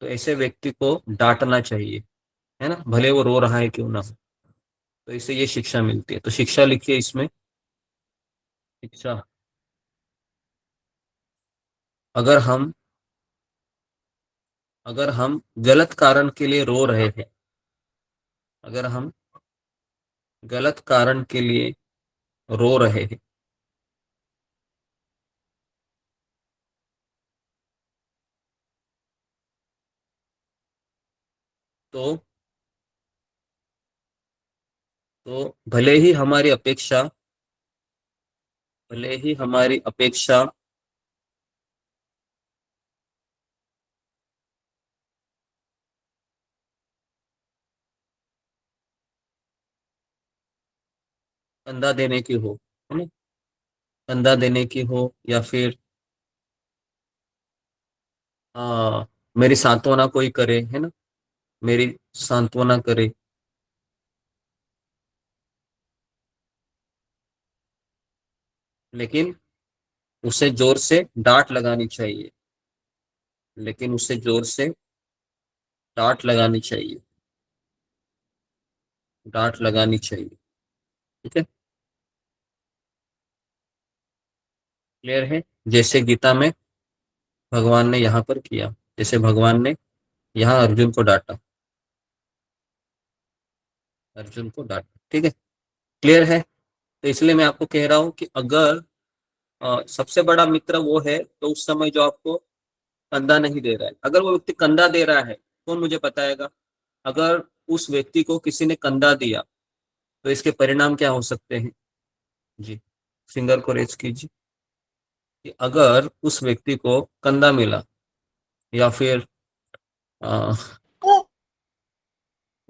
तो ऐसे व्यक्ति को डांटना चाहिए, है ना, भले वो रो रहा है क्यों ना हो। तो इससे ये शिक्षा मिलती है। तो शिक्षा लिखिए इसमें, शिक्षा। अगर हम अगर हम गलत कारण के लिए रो रहे हैं, अगर हम गलत कारण के लिए रो रहे हैं, तो भले ही हमारी अपेक्षा, भले ही हमारी अपेक्षा कंधा देने की हो, है ना, कंधा देने की हो, या फिर मेरी सांत्वना कोई करे, है ना, मेरी सांत्वना करे, लेकिन उसे जोर से डांट लगानी चाहिए, लेकिन उसे जोर से डांट लगानी चाहिए, डांट लगानी चाहिए। ठीक है, क्लियर है? जैसे गीता में भगवान ने यहाँ पर किया, जैसे भगवान ने यहाँ अर्जुन को डांटा, अर्जुन को डांटा। ठीक है, क्लियर है? तो इसलिए मैं आपको कह रहा हूं कि अगर सबसे बड़ा मित्र वो है, तो उस समय जो आपको कंधा नहीं दे रहा है, अगर वो व्यक्ति कंधा दे रहा है, कौन मुझे बताएगा? अगर उस व्यक्ति को किसी ने कंधा दिया तो इसके परिणाम क्या हो सकते हैं? जी, फिंगर को रेज कीजिए कि अगर उस व्यक्ति को कंधा मिला या फिर आ,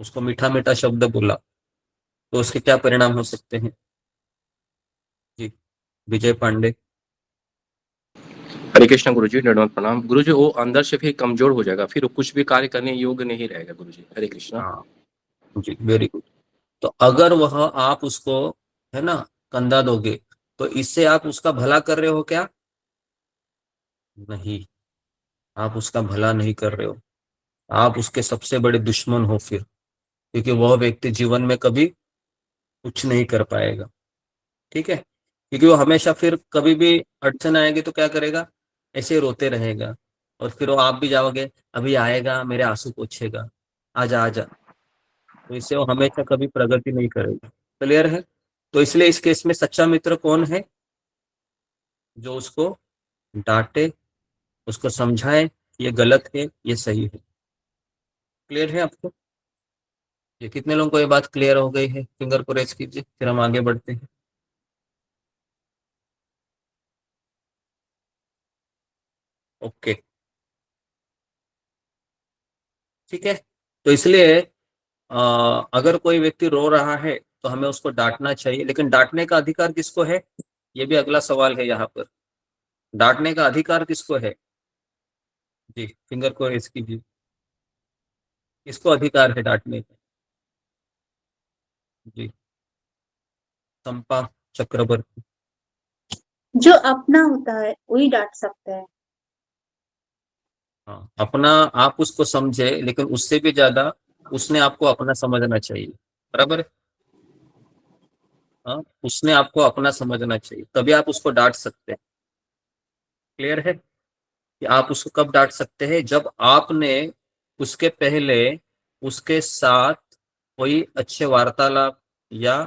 उसको मीठा मीठा शब्द बोला, तो उसके क्या परिणाम हो सकते हैं? जी, विजय पांडे। हरे कृष्ण गुरुजी, दंडवत प्रणाम। गुरुजी, वो अंदर से फिर कमजोर हो जाएगा, फिर वो कुछ भी कार्य करने योग्य नहीं रहेगा गुरुजी। हरे कृष्णा। हाँ जी, वेरी गुड। तो अगर वह आप उसको, है ना, कंधा दोगे, तो इससे आप उसका भला कर रहे हो क्या? नहीं, आप उसका भला नहीं कर रहे हो, आप उसके सबसे बड़े दुश्मन हो फिर, क्योंकि वह व्यक्ति जीवन में कभी कुछ नहीं कर पाएगा। ठीक है, क्योंकि वो हमेशा फिर कभी भी अड़चन आएगी तो क्या करेगा? ऐसे ही रोते रहेगा, और फिर वो आप भी जाओगे, अभी आएगा मेरे आंसू पोछेगा, आजा आजा, तो इससे वो हमेशा कभी प्रगति नहीं करेगा। क्लियर है? तो इसलिए इस केस में सच्चा मित्र कौन है? जो उसको डांटे, उसको समझाए ये गलत है, ये सही है। क्लियर है आपको? ये कितने लोगों को ये बात क्लियर हो गई है? फिंगर को रेज कीजिए, फिर हम आगे बढ़ते हैं। ओके, ठीक है। तो इसलिए अगर कोई व्यक्ति रो रहा है तो हमें उसको डांटना चाहिए, लेकिन डांटने का अधिकार किसको है? ये भी अगला सवाल है यहाँ पर। डांटने का अधिकार किसको है? जी, फिंगर को रेज कीजिए, किसको अधिकार है डांटने का? जी, संपा चक्रवर्ती। जो अपना होता है वही डांट सकता है। हाँ, अपना आप उसको समझे, लेकिन उससे भी ज्यादा उसने आपको अपना समझना चाहिए। बराबर है? हाँ, उसने आपको अपना समझना चाहिए, तभी आप उसको डांट सकते हैं। क्लियर है कि आप उसको कब डांट सकते हैं? जब आपने उसके पहले उसके साथ कोई अच्छे वार्तालाप या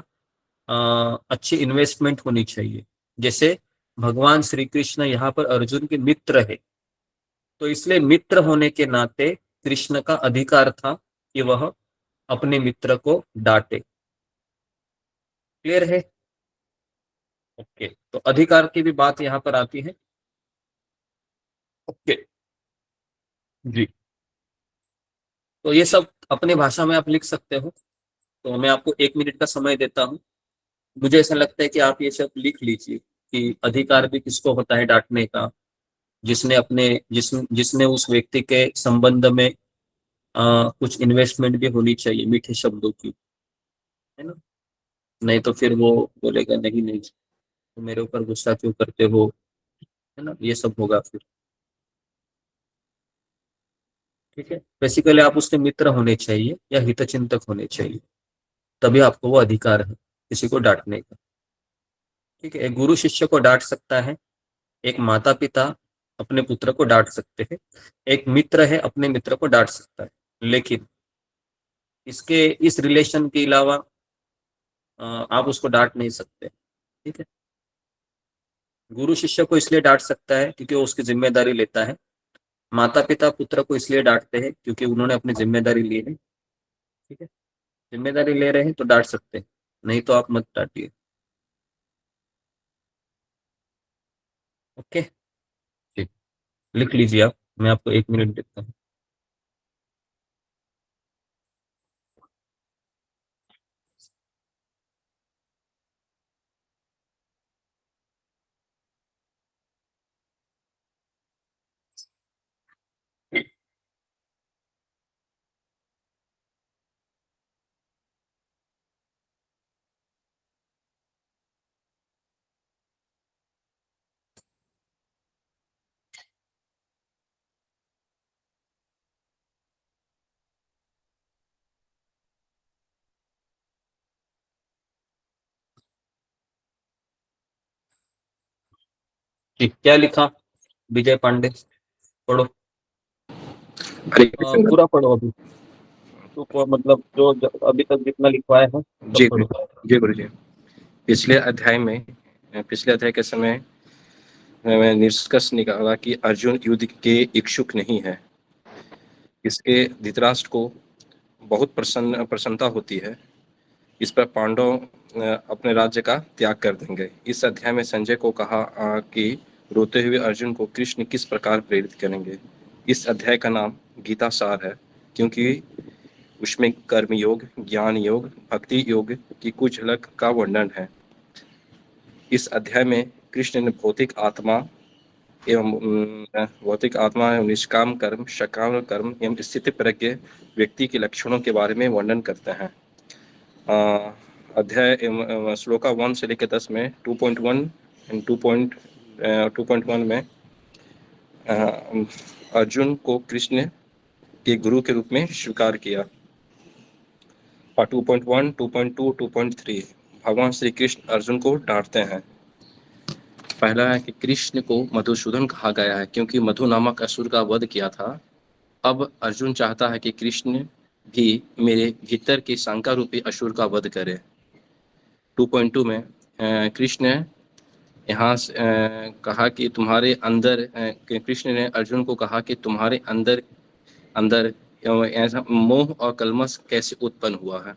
अच्छी इन्वेस्टमेंट होनी चाहिए। जैसे भगवान श्री कृष्ण यहाँ पर अर्जुन के मित्र है, तो इसलिए मित्र होने के नाते कृष्ण का अधिकार था कि वह अपने मित्र को डांटे। क्लियर है? ओके, तो अधिकार की भी बात यहाँ पर आती है। ओके जी, तो ये सब अपनी भाषा में आप लिख सकते हो, तो मैं आपको 1 मिनट का समय देता हूँ। मुझे ऐसा लगता है कि आप ये सब लिख लीजिए कि अधिकार भी किसको होता है डांटने का, जिसने अपने जिसने उस व्यक्ति के संबंध में कुछ इन्वेस्टमेंट भी होनी चाहिए मीठे शब्दों की, है ना। नहीं तो फिर वो बोलेगा नहीं नहीं, तो मेरे ऊपर गुस्सा क्यों करते हो, है ना, ये सब होगा फिर। ठीक है, बेसिकली आप उसके मित्र होने चाहिए या हितचिंतक होने चाहिए, तभी आपको वो अधिकार है किसी को डांटने का। ठीक है, एक गुरु शिष्य को डांट सकता है, एक माता पिता अपने पुत्र को डांट सकते हैं, एक मित्र है अपने मित्र को डांट सकता है, लेकिन इसके इस रिलेशन के अलावा आप उसको डांट नहीं सकते। ठीक है, गुरु शिष्य को इसलिए डांट सकता है क्योंकि वो उसकी जिम्मेदारी लेता है, माता पिता पुत्र को इसलिए डांटते हैं क्योंकि उन्होंने अपनी जिम्मेदारी ली है। ठीक है, जिम्मेदारी ले रहे हैं तो डांट सकते हैं, नहीं तो आप मत डांटिए। ओके, ठीक, लिख लीजिए आप, मैं आपको 1 मिनट देता हूँ। ठीक, क्या लिखा विजय पांडे? पढ़ो, हरे कृष्ण। पूरा पढ़ो अभी तो, मतलब जो अभी तक जितना लिखवाया है सब जी पढ़ो। जी गुरु जी। पिछले अध्याय के समय मैं निष्कर्ष निकाला कि अर्जुन युद्ध के इच्छुक नहीं है। इसके धृतराष्ट्र को बहुत प्रसन्नता होती है। इस पर पांडव अपने राज्य का त्याग कर देंगे। इस अध्याय में संजय को कहा कि रोते हुए अर्जुन को कृष्ण किस प्रकार प्रेरित करेंगे। इस अध्याय का नाम गीता सार है क्योंकि उसमें कर्म योग, ज्ञान योग, भक्ति योग की कुछ झलक का वर्णन है। इस अध्याय में कृष्ण ने भौतिक आत्मा एवं निष्काम कर्म, सकाम कर्म एवं स्थिति प्रज्ञ व्यक्ति के लक्षणों के बारे में वर्णन करते हैं। अध्याय श्लोका 1 से लेकर 10 में 2.1 एंड 2.1 में अर्जुन को कृष्ण के गुरु के रूप में स्वीकार किया। और 2.1, 2.2, 2.3 भगवान श्री कृष्ण अर्जुन को डांटते हैं। पहला है कि कृष्ण को मधुसूदन कहा गया है क्योंकि मधु नामक असुर का वध किया था। अब अर्जुन चाहता है कि कृष्ण भी मेरे भीतर की शंका रूपी असुर का वध करे। 2.2 में कृष्ण यहाँ कहा कि तुम्हारे अंदर कृष्ण ने अर्जुन को कहा कि तुम्हारे अंदर ऐसा मोह और कलमश कैसे उत्पन्न हुआ है।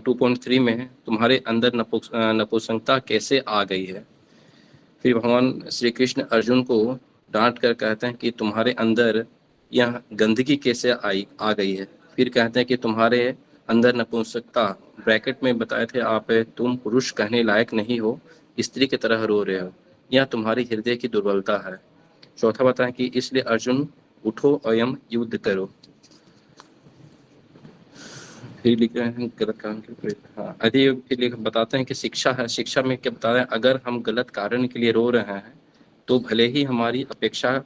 2.3 में तुम्हारे अंदर नपुंसकता कैसे आ गई है। फिर भगवान श्री कृष्ण अर्जुन को डांट कर कहते हैं कि तुम्हारे अंदर यह गंदगी कैसे आ गई है। फिर कहते हैं कि तुम्हारे अंदर नपुंसकता, ब्रैकेट में बताए थे आप, तुम पुरुष कहने लायक नहीं हो, स्त्री की तरह रो रहे हो, यह तुम्हारी हृदय की दुर्बलता है। चौथा बताएं कि इसलिए अर्जुन उठो एवं युद्ध करो। फिर लिख रहे हैं गलत कारण के लिए, हाँ यदि फिर बताते हैं कि शिक्षा है। शिक्षा में क्या बता रहे हैं, अगर हम गलत कारण के लिए रो रहे हैं तो भले ही हमारी अपेक्षा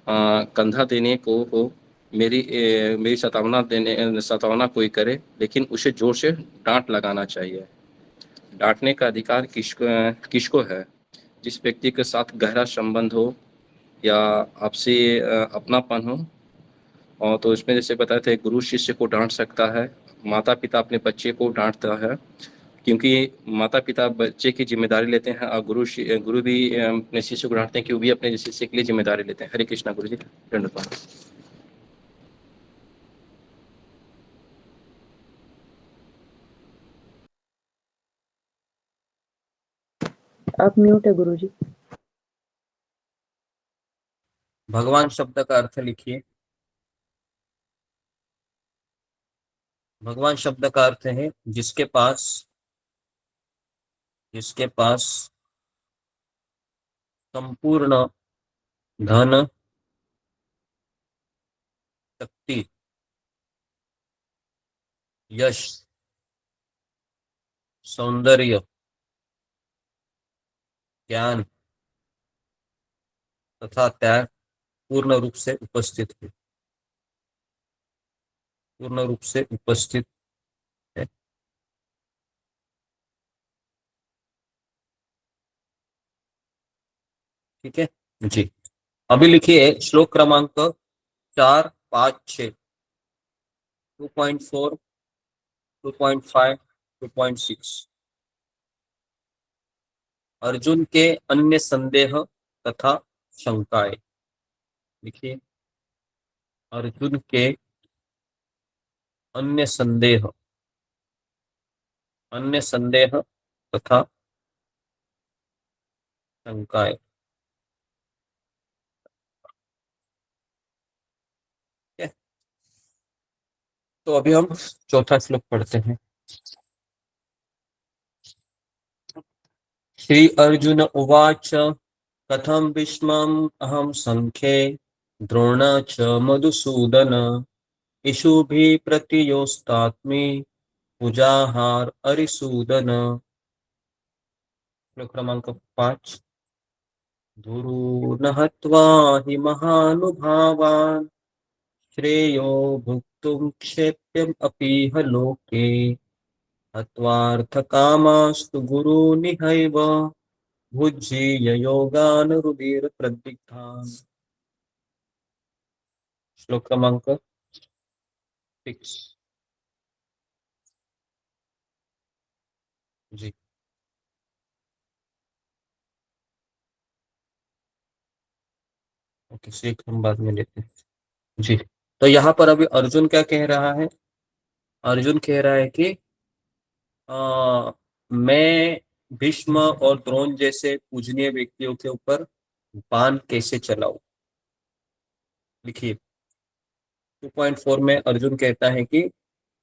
कंधा देने को हो, मेरी सतावना कोई करे, लेकिन उसे जोर से डांट लगाना चाहिए। डांटने का अधिकार किसको है? जिस व्यक्ति के साथ गहरा संबंध हो या आपसे अपनापन हो। और तो इसमें जैसे बताए थे, गुरु शिष्य को डांट सकता है, माता पिता अपने बच्चे को डांटता है क्योंकि माता पिता बच्चे की जिम्मेदारी लेते हैं और गुरु भी अपने शिष्य को डांटते हैं कि वो भी अपने शिष्य के लिए जिम्मेदारी लेते हैं। हरे कृष्णा गुरु जी, धन्यवाद। आप म्यूट है गुरुजी। भगवान शब्द का अर्थ लिखिए। भगवान शब्द का अर्थ है जिसके पास संपूर्ण धन, शक्ति, यश, सौंदर्य, ज्ञान तथा त्याग पूर्ण रूप से उपस्थित है। पूर्ण रूप से उपस्थित है। ठीक है जी। अभी लिखिए श्लोक क्रमांक 4, 5, 6, 2.4, 2.5, 2.6। अर्जुन के अन्य संदेह तथा शंकाएं। लिखिए अर्जुन के अन्य संदेह तथा शंकाएं। ठीक है? तो अभी हम चौथा श्लोक पढ़ते हैं। श्री अर्जुन उवाच कथम भीष्मम् अहम संख्ये द्रोण च मधुसूदन इषुभिः प्रतियोस्तात्मि पूजाहार अरिसूदन। श्लोक क्रमांक 5। धुरून् हत्वा हि महानुभावान् श्रेयो भुक्तुं क्षेप्यम् अपीह लोके हत्वार्थकामास्तु गुरूनिहैव भुज्यीय योगान् रुधिरप्रदिग्धान्। श्लोक क्रमांक 6 जी। ओके, शेख हम बाद में लेते हैं जी। तो यहाँ पर अभी अर्जुन क्या कह रहा है? अर्जुन कह रहा है कि मैं भीष्म और द्रोण जैसे पूजनीय व्यक्तियों के ऊपर बाण कैसे चलाऊं। लिखिए 2.4 में अर्जुन कहता है कि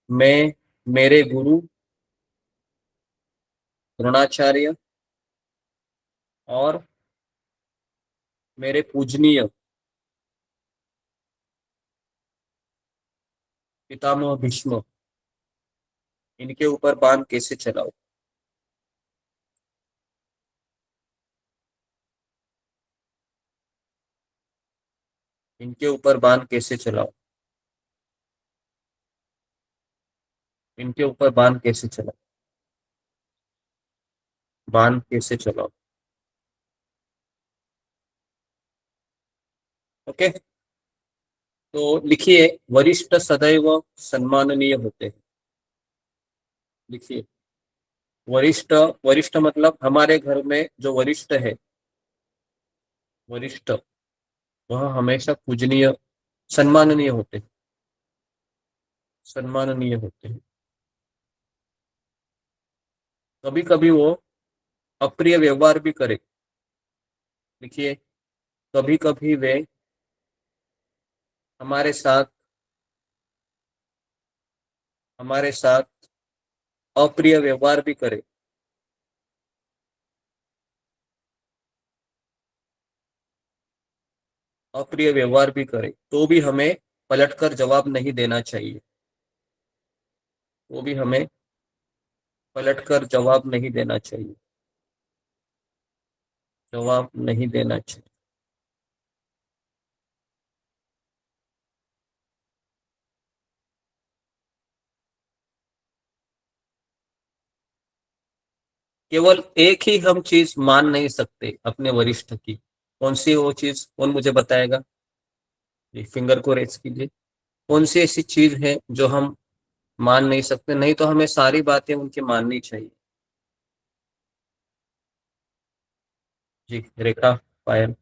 मैं मेरे गुरु द्रोणाचार्य और मेरे पूजनीय पितामह भीष्म इनके ऊपर बाण कैसे चलाऊं। इनके ऊपर बाण कैसे चलाऊं। इनके ऊपर बाण कैसे चलाऊं। बाण कैसे चलाऊं। ओके, तो लिखिए वरिष्ठ सदैव सम्माननीय होते हैं। लिखिए वरिष्ठ, वरिष्ठ मतलब हमारे घर में जो वरिष्ठ है, वरिष्ठ वह हमेशा पूजनीय सम्माननीय होते हैं। सम्माननीय होते हैं। कभी कभी वो अप्रिय व्यवहार भी करे। देखिए कभी कभी वे हमारे साथ अप्रिय व्यवहार भी करे। अप्रिय व्यवहार भी करे तो भी हमें पलटकर जवाब नहीं देना चाहिए। तो भी हमें पलटकर जवाब नहीं देना चाहिए। जवाब नहीं देना चाहिए। केवल एक ही हम चीज मान नहीं सकते अपने वरिष्ठ की। कौन सी वो चीज, कौन मुझे बताएगा? फिंगर को रेस कीजिए। कौन सी ऐसी चीज है जो हम मान नहीं सकते? नहीं तो हमें सारी बातें उनकी माननी चाहिए। जी रेखा, पायल।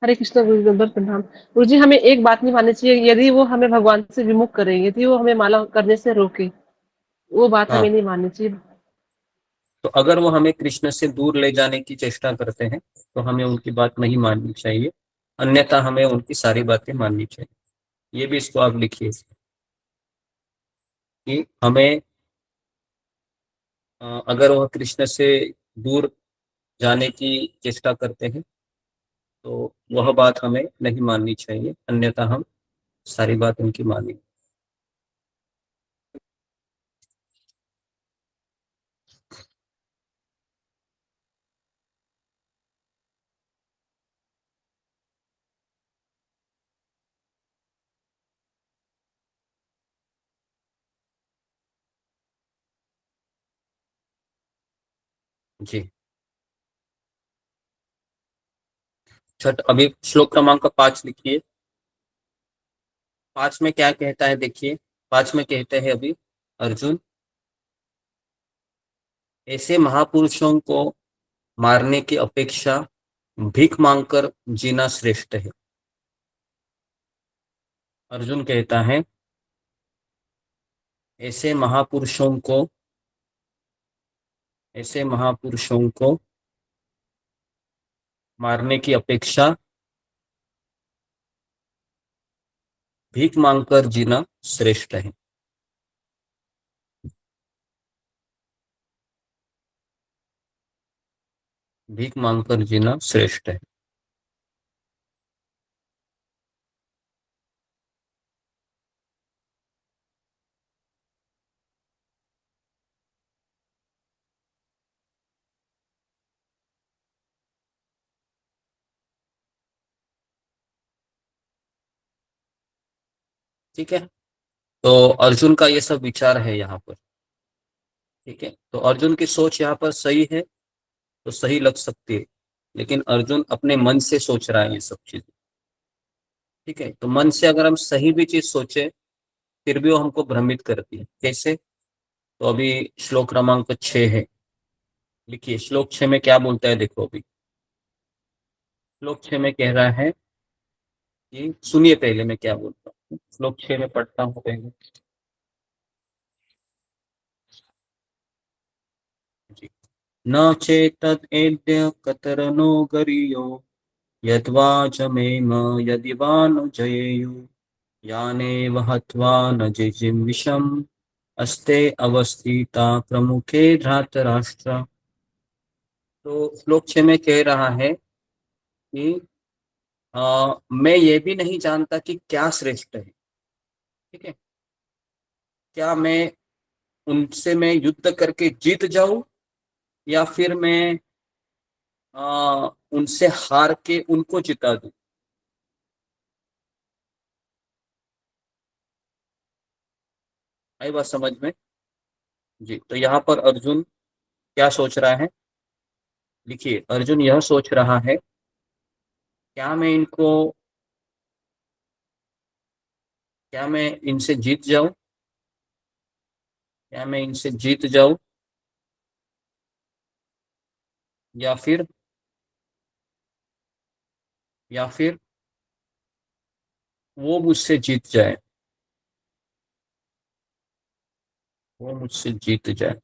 हरे कृष्ण गुरु दंडवत प्रणाम। गुरु जी हमें एक बात नहीं माननी चाहिए, यदि वो हमें भगवान से विमुख करेंगे, यदि वो हमें माला करने से रोके, वो बात हमें हाँ, नहीं माननी चाहिए। तो अगर वो हमें कृष्ण से दूर ले जाने की चेष्टा करते हैं तो हमें उनकी बात नहीं माननी चाहिए, अन्यथा हमें उनकी सारी बातें माननी चाहिए। ये भी इसको आप लिखिए कि हमें अगर वह कृष्ण से दूर जाने की चेष्टा करते हैं तो वह बात हमें नहीं माननी चाहिए, अन्यथा हम सारी बात उनकी मानेंगे। जी छठ अभी श्लोक क्रमांक 5 लिखिए। 5 में क्या कहता है देखिए। 5 में कहते हैं अभी अर्जुन, ऐसे महापुरुषों को मारने की अपेक्षा भीख मांगकर जीना श्रेष्ठ है। अर्जुन कहता है ऐसे महापुरुषों को मारने की अपेक्षा भीख मांगकर जीना श्रेष्ठ है। भीख मांगकर जीना श्रेष्ठ है। ठीक है, तो अर्जुन का ये सब विचार है यहाँ पर। ठीक है, तो अर्जुन की सोच यहाँ पर सही है तो सही लग सकती है, लेकिन अर्जुन अपने मन से सोच रहा है ये सब चीजें। ठीक है, तो मन से अगर हम सही भी चीज सोचे फिर भी वो हमको भ्रमित करती है। कैसे? तो अभी श्लोक क्रमांक 6 है, लिखिए। श्लोक 6 में क्या बोलता है देखो। अभी श्लोक 6 में कह रहा है कि सुनिए, पहले मैं क्या बोलता हूँ। श्लोक 6 में पढ़ता हूँ पहले जी। न चेतद् कतरनो गरीयो यद्वाचमेम यदि वा नु जयेयु यानेव हत्वा न जिजीविषम् अस्ते अवस्थिता प्रमुखे धृतराष्ट्र। तो श्लोक 6 में कह रहा है कि मैं ये भी नहीं जानता कि क्या श्रेष्ठ है। ठीक है, क्या मैं उनसे मैं युद्ध करके जीत जाऊं या फिर मैं उनसे हार के उनको जिता दूं। आई बात समझ में जी? तो यहाँ पर अर्जुन क्या सोच रहा है, लिखिए। अर्जुन यह सोच रहा है क्या मैं इनसे जीत जाऊं, क्या मैं इनसे जीत जाऊं या फिर वो मुझसे जीत जाए, वो मुझसे जीत जाए।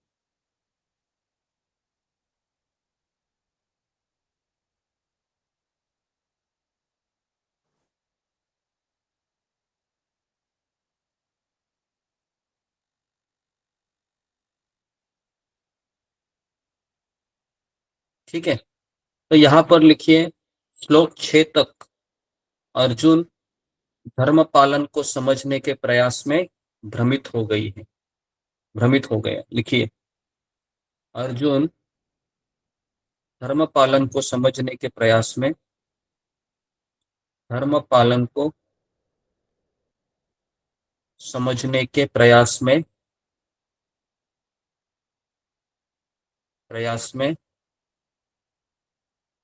ठीक है, तो यहाँ पर लिखिए श्लोक 6 तक अर्जुन धर्म पालन को समझने के प्रयास में भ्रमित हो गया। लिखिए, अर्जुन धर्म पालन को समझने के प्रयास में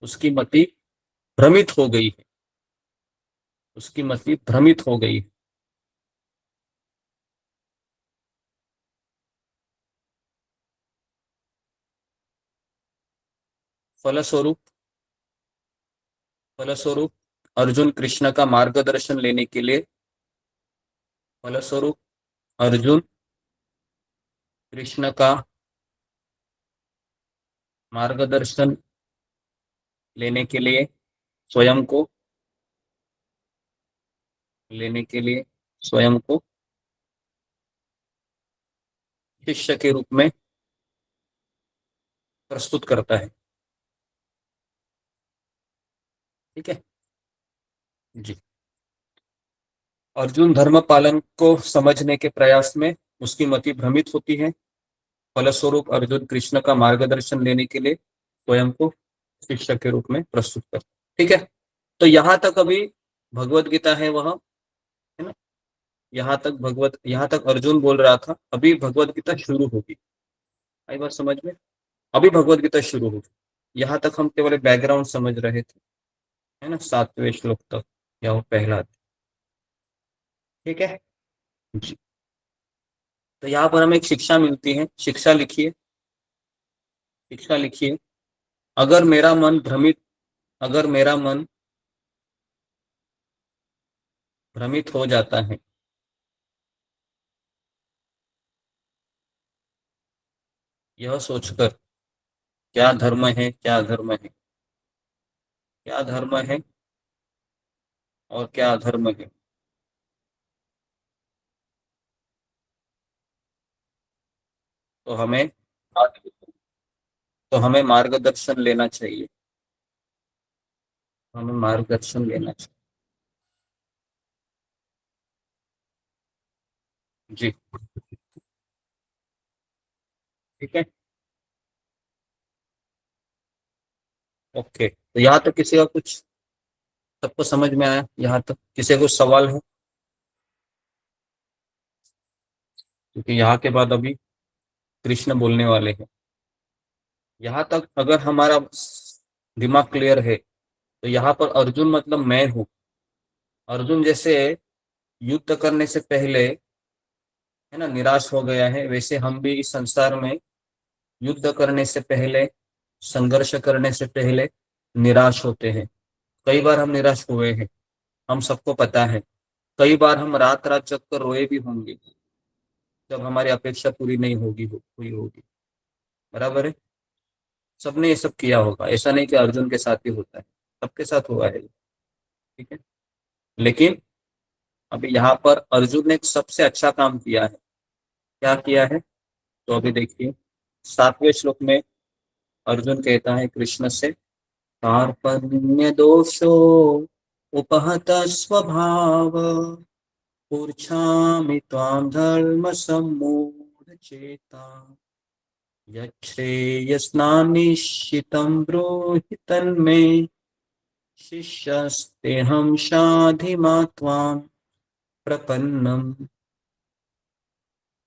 उसकी मति भ्रमित हो गई है। फलस्वरूप अर्जुन कृष्ण का मार्गदर्शन लेने के लिए स्वयं को शिष्य के रूप में प्रस्तुत करता है। ठीक है जी। अर्जुन धर्म पालन को समझने के प्रयास में उसकी मति भ्रमित होती है। फलस्वरूप अर्जुन कृष्ण का मार्गदर्शन लेने के लिए स्वयं को शिष्य के रूप में प्रस्तुत करता है। ठीक है, तो यहाँ तक अभी भगवत गीता है वह, है ना। यहाँ तक अर्जुन बोल रहा था, अभी भगवत गीता शुरू होगी। आई बात समझ में? अभी भगवत गीता शुरू होगी। यहाँ तक हम केवल बैकग्राउंड समझ रहे थे। है ना, 7वें श्लोक तक, या वो पहला अध्याय। ठीक है जी। तो यहाँ पर हमें एक शिक्षा मिलती है। शिक्षा लिखिए, शिक्षा लिखिए। अगर मेरा मन भ्रमित, अगर मेरा मन भ्रमित हो जाता है, यह सोचकर क्या धर्म है, क्या अधर्म है, क्या धर्म है और क्या अधर्म है, तो हमें तो हमें मार्गदर्शन लेना चाहिए, हमें मार्गदर्शन लेना चाहिए। जी ठीक है। ओके, तो यहाँ तक किसी का कुछ, सबको समझ में आया? यहाँ तक किसी का कुछ सवाल है? क्योंकि यहाँ के बाद अभी कृष्ण बोलने वाले हैं। यहाँ तक अगर हमारा दिमाग क्लियर है, तो यहाँ पर अर्जुन मतलब मैं हूँ। अर्जुन जैसे युद्ध करने से पहले, है ना, निराश हो गया है, वैसे हम भी इस संसार में युद्ध करने से पहले, संघर्ष करने से पहले निराश होते हैं। कई बार हम निराश हुए हैं, हम सबको पता है। कई बार हम रात रात जग कर रोए भी होंगे, जब हमारी अपेक्षा पूरी नहीं हुई होगी। बराबर है, सबने ये सब किया होगा। ऐसा नहीं कि अर्जुन के साथ ही होता है, सबके साथ हुआ है। ठीक है, लेकिन अभी यहाँ पर अर्जुन ने एक सबसे अच्छा काम किया है। क्या किया है? तो अभी देखिए, 7वें श्लोक में अर्जुन कहता है कृष्ण से, कार्पण्य दोषो उपहत स्वभाव, मूर्छामि त्वां धर्म सम्मूढ़ चेता, यच्छ्रेयस्नानिश्चितं ब्रूहि तन्मे, शिष्यस्तेऽहं शाधिमा त्वां प्रपन्नम।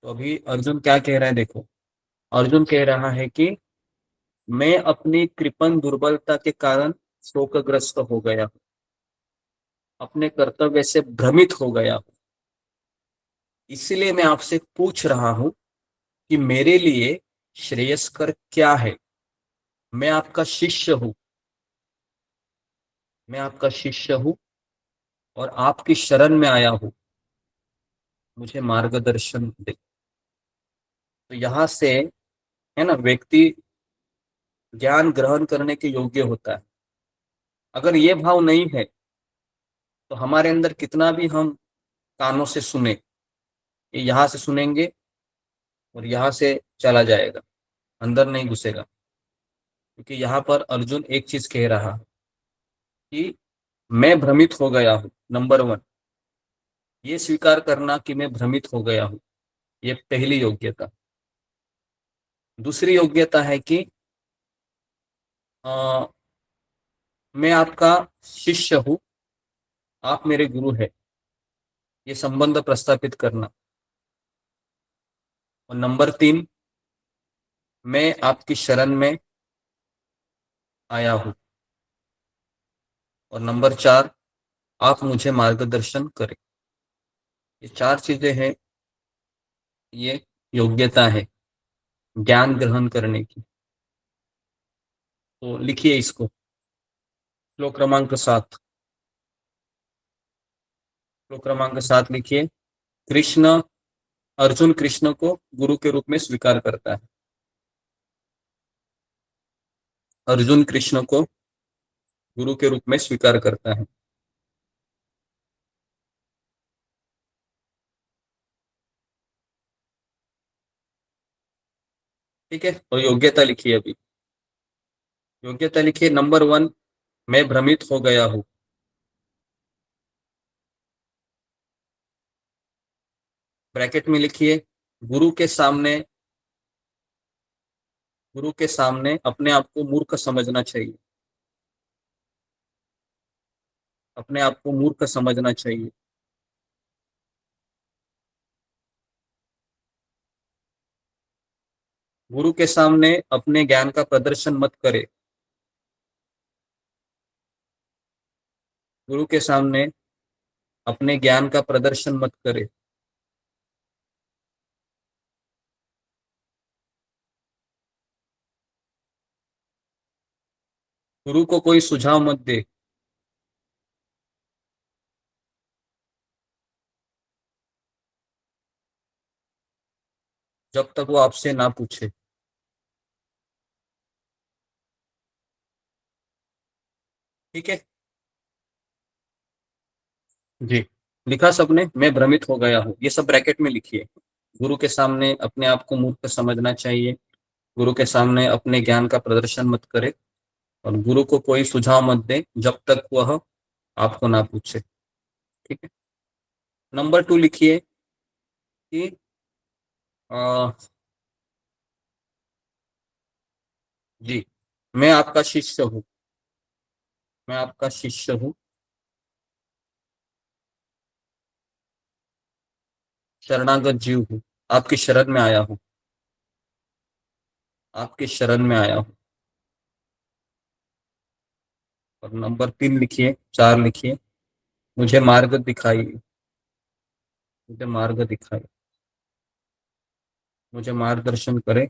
तो अभी अर्जुन क्या कह रहा है? देखो, अर्जुन कह रहा है कि मैं अपनी कृपण दुर्बलता के कारण शोकग्रस्त हो गया हूँ, अपने कर्तव्य से भ्रमित हो गया हूँ। इसीलिए मैं आपसे पूछ रहा हूं कि मेरे लिए श्रेयस्कर क्या है। मैं आपका शिष्य हूं, मैं आपका शिष्य हूं और आपकी शरण में आया हूं, मुझे मार्गदर्शन दे। तो यहां से, है ना, व्यक्ति ज्ञान ग्रहण करने के योग्य होता है। अगर ये भाव नहीं है, तो हमारे अंदर कितना भी हम कानों से सुने, ये यहां से सुनेंगे और यहां से चला जाएगा, अंदर नहीं घुसेगा। क्योंकि यहाँ पर अर्जुन एक चीज कह रहा है कि मैं भ्रमित हो गया हूं। नंबर 1, ये स्वीकार करना कि मैं भ्रमित हो गया हूं, ये पहली योग्यता। दूसरी योग्यता है कि आ, मैं आपका शिष्य हूं, आप मेरे गुरु हैं, ये संबंध प्रस्थापित करना। और नंबर 3, मैं आपकी शरण में आया हूं। और नंबर 4, आप मुझे मार्गदर्शन करें। ये 4 चीजें हैं, ये योग्यता है ज्ञान ग्रहण करने की। तो लिखिए इसको, श्लोक क्रमांक 7, श्लोक क्रमांक 7 लिखिए। कृष्ण, अर्जुन कृष्ण को गुरु के रूप में स्वीकार करता है। अर्जुन कृष्ण को गुरु के रूप में स्वीकार करता है। ठीक है, तो योग्यता लिखिए। अभी योग्यता लिखिए। नंबर 1, मैं भ्रमित हो गया हूं। ब्रैकेट में लिखिए, गुरु के सामने, गुरु के सामने अपने आप को मूर्ख समझना चाहिए, अपने आप को मूर्ख समझना चाहिए। गुरु के सामने अपने ज्ञान का प्रदर्शन मत करे। गुरु के सामने अपने ज्ञान का प्रदर्शन मत करे। गुरु को कोई सुझाव मत दे। जब तक वो आपसे ना पूछे। ठीक है जी। लिखा सबने? मैं भ्रमित हो गया हूँ, ये सब ब्रैकेट में लिखिए। गुरु के सामने अपने आप को मूर्ख समझना चाहिए। गुरु के सामने अपने ज्ञान का प्रदर्शन मत करे और गुरु को कोई सुझाव मत दे जब तक वह आपको ना पूछे। ठीक है। नंबर 2 लिखिए कि जी, मैं आपका शिष्य हूँ। मैं आपका शिष्य हूँ। शरणागत जीव हूँ। आपकी शरण में आया हूँ। आपकी शरण में आया हूँ। और नंबर 3 लिखिए, 4 लिखिए, मुझे मार्ग दिखाइए। मुझे मार्ग दिखाइए। मुझे मार्गदर्शन करे।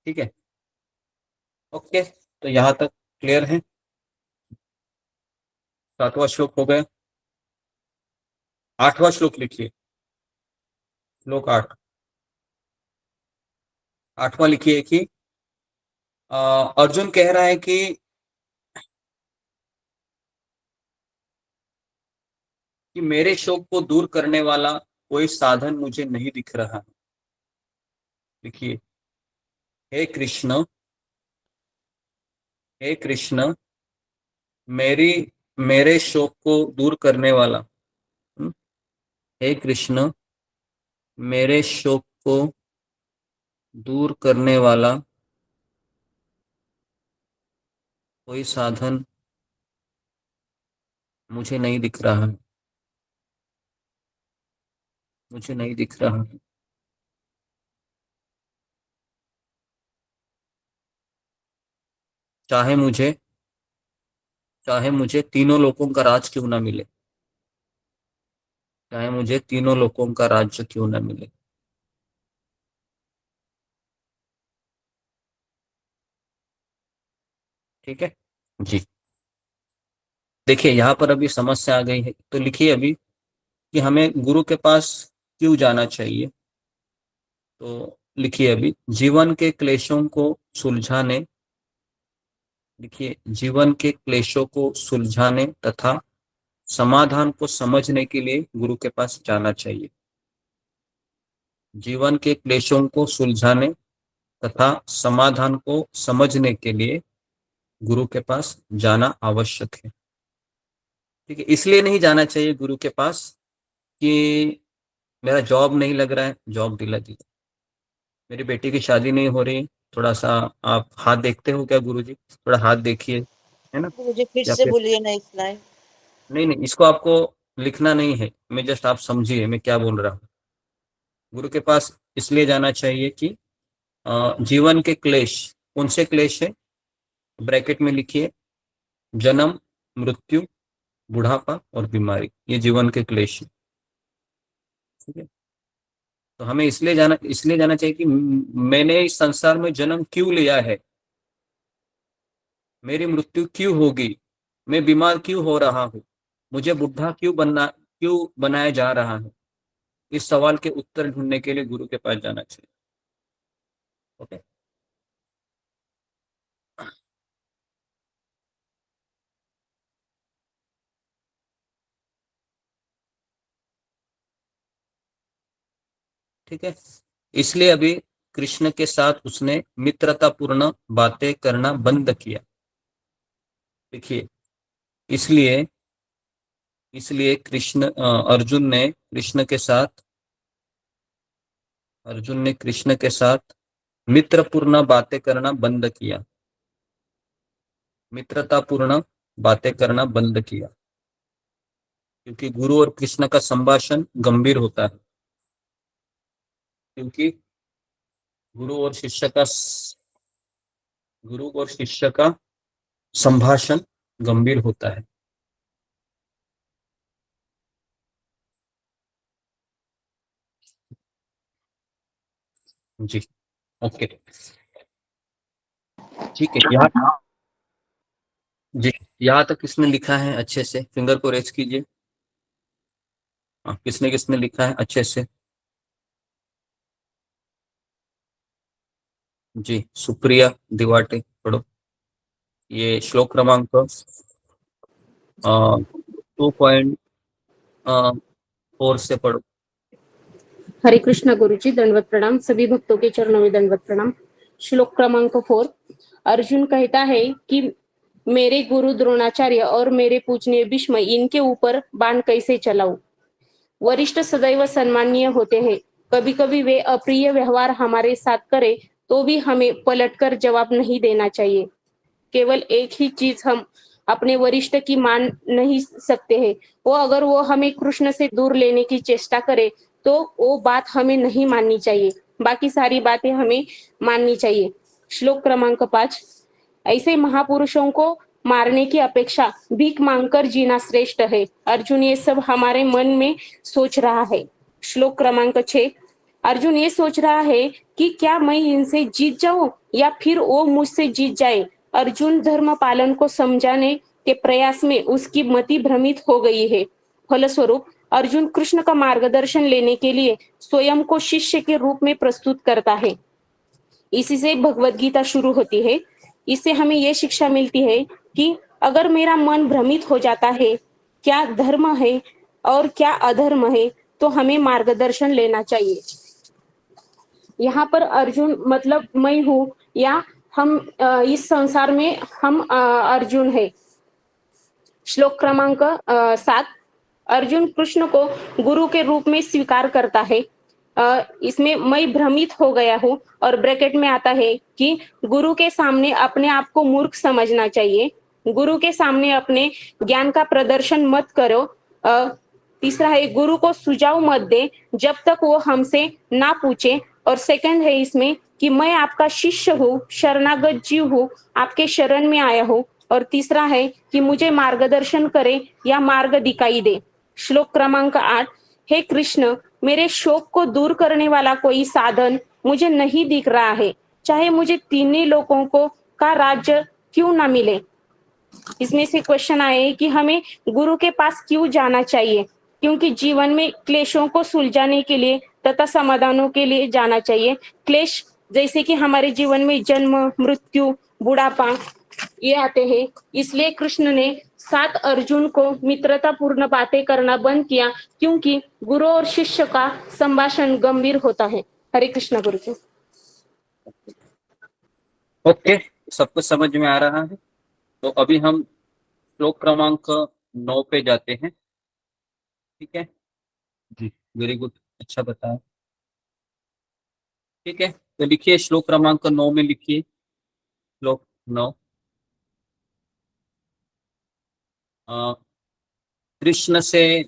ठीक है। ओके, तो यहाँ तक क्लियर है। 7वां श्लोक हो गया। 8वां श्लोक लिखिए। श्लोक 8। 8वां लिखिए कि अर्जुन कह रहा है कि मेरे शोक को दूर करने वाला कोई साधन मुझे नहीं दिख रहा है। लिखिए, हे कृष्ण, हे कृष्ण, मेरी मेरे शोक को दूर करने वाला। हे कृष्ण, मेरे शोक को दूर करने वाला कोई साधन मुझे नहीं दिख रहा है। मुझे नहीं दिख रहा है। चाहे मुझे चाहे मुझे तीनों लोकों का राज क्यों ना मिले। चाहे मुझे तीनों लोकों का राज्य क्यों ना मिले। ठीक है जी। देखिए, यहाँ पर अभी समस्या आ गई है, तो लिखिए अभी कि हमें गुरु के पास क्यों जाना चाहिए। तो लिखिए अभी, जीवन के क्लेशों को सुलझाने। लिखिए, जीवन के क्लेशों को सुलझाने तथा समाधान को समझने के लिए गुरु के पास जाना चाहिए। जीवन के क्लेशों को सुलझाने तथा समाधान को समझने के लिए गुरु के पास जाना आवश्यक है। ठीक है। इसलिए नहीं जाना चाहिए गुरु के पास कि मेरा जॉब नहीं लग रहा है, जॉब दिला दीजिए। मेरी बेटी की शादी नहीं हो रही, थोड़ा सा आप हाथ देखते हो क्या गुरुजी? थोड़ा हाथ देखिए, है ना? गुरुजी फिर या से फिर बोलिए ना इस लाइन। नहीं नहीं, इसको आपको लिखना नहीं है, मैं जस्ट आप समझिए मैं क्या बोल रहा हूँ। गुरु के पास इसलिए जाना चाहिए कि जीवन के क्लेश। कौन से क्लेश है? ब्रैकेट में लिखिए, जन्म, मृत्यु, बुढ़ापा और बीमारी, ये जीवन के क्लेश है। ठीक है। तो हमें इसलिए जाना चाहिए कि मैंने इस संसार में जन्म क्यों लिया है, मेरी मृत्यु क्यों होगी, मैं बीमार क्यों हो रहा हूँ, मुझे बुढ़ा क्यों बनाया जा रहा है। इस सवाल के उत्तर ढूंढने के लिए गुरु के पास जाना चाहिए। ओके। ठीक है। इसलिए अभी कृष्ण के साथ उसने मित्रतापूर्ण बातें करना बंद किया। देखिए, इसलिए इसलिए अर्जुन ने कृष्ण के साथ मित्रपूर्ण बातें करना बंद किया। मित्रतापूर्ण बातें करना बंद किया, क्योंकि गुरु और कृष्ण का संभाषण गंभीर होता है। क्योंकि गुरु और शिष्य का गुरु और शिष्य का संभाषण गंभीर होता है। जी ओके ठीक है। यहाँ जी यहाँ तक किसने लिखा है अच्छे से, फिंगर को रेज कीजिए। किसने किसने लिखा है अच्छे से? जी सुप्रिया दिवाटे पढ़ो। ये श्लोक क्रमांक 2.4 से पढ़ो। हरे कृष्ण गुरुजी, दंडवत प्रणाम। सभी भक्तों के चरणों में दंडवत प्रणाम। श्लोक क्रमांक 4। अर्जुन कहता है कि मेरे गुरु द्रोणाचार्य और मेरे पूजनीय भीष्म, इनके ऊपर बाण कैसे चलाऊं? वरिष्ठ सदैव सम्माननीय होते हैं। कभी कभी वे अप्रिय व्यवहार हमारे साथ करे तो भी हमें पलटकर जवाब नहीं देना चाहिए। केवल एक ही चीज हम अपने वरिष्ठ की मान नहीं सकते हैं, वो अगर वो हमें कृष्ण से दूर लेने की चेष्टा करे तो वो बात हमें नहीं माननी चाहिए, बाकी सारी बातें हमें माननी चाहिए। श्लोक क्रमांक 5। ऐसे महापुरुषों को मारने की अपेक्षा भीख मांगकर जीना श्रेष्ठ है। अर्जुन ये सब हमारे मन में सोच रहा है। श्लोक क्रमांक 6। अर्जुन ये सोच रहा है कि क्या मैं इनसे जीत जाऊं या फिर वो मुझसे जीत जाए। अर्जुन धर्म पालन को समझाने के प्रयास में उसकी मति भ्रमित हो गई है। फलस्वरूप अर्जुन कृष्ण का मार्गदर्शन लेने के लिए स्वयं को शिष्य के रूप में प्रस्तुत करता है। इसी से भगवत गीता शुरू होती है। इससे हमें यह शिक्षा मिलती है कि अगर मेरा मन भ्रमित हो जाता है क्या धर्म है और क्या अधर्म है, तो हमें मार्गदर्शन लेना चाहिए। यहाँ पर अर्जुन मतलब मैं हूँ या हम इस संसार में हम अर्जुन है। श्लोक क्रमांक 7। अर्जुन कृष्ण को गुरु के रूप में स्वीकार करता है। इसमें मैं भ्रमित हो गया हूँ और ब्रैकेट में आता है कि गुरु के सामने अपने आप को मूर्ख समझना चाहिए। गुरु के सामने अपने ज्ञान का प्रदर्शन मत करो। तीसरा है गुरु को सुझाव मत दे जब तक वो हमसे ना पूछे। और सेकंड है इसमें कि मैं आपका शिष्य हूँ, शरणागत जीव हूँ, आपके शरण में आया हूँ। और तीसरा है कि मुझे मार्गदर्शन करे या मार्ग दिखाई दे। श्लोक क्रमांक 8। हे कृष्ण, मेरे शोक को दूर करने वाला कोई साधन मुझे नहीं दिख रहा है, चाहे मुझे तीनों लोगों को का राज्य क्यों ना मिले। इसमें से क्वेश्चन आए कि हमें गुरु के पास क्यों जाना चाहिए, क्योंकि जीवन में क्लेशों को सुलझाने के लिए तथा समाधानों के लिए जाना चाहिए। क्लेश जैसे कि हमारे जीवन में जन्म, मृत्यु, बुढ़ापा ये आते हैं। इसलिए कृष्ण ने 7 अर्जुन को मित्रतापूर्ण बातें करना बंद किया, क्योंकि गुरु और शिष्य का संभाषण गंभीर होता है। हरे कृष्ण गुरु जी। ओके, सब कुछ समझ में आ रहा है। तो अभी हम श्लोक क्रमांक 9 पे जाते हैं। ठीक है जी, वेरी गुड, अच्छा बताया। ठीक है, तो लिखिए श्लोक क्रमांक 9 में लिखिए। श्लोक 9। कृष्ण से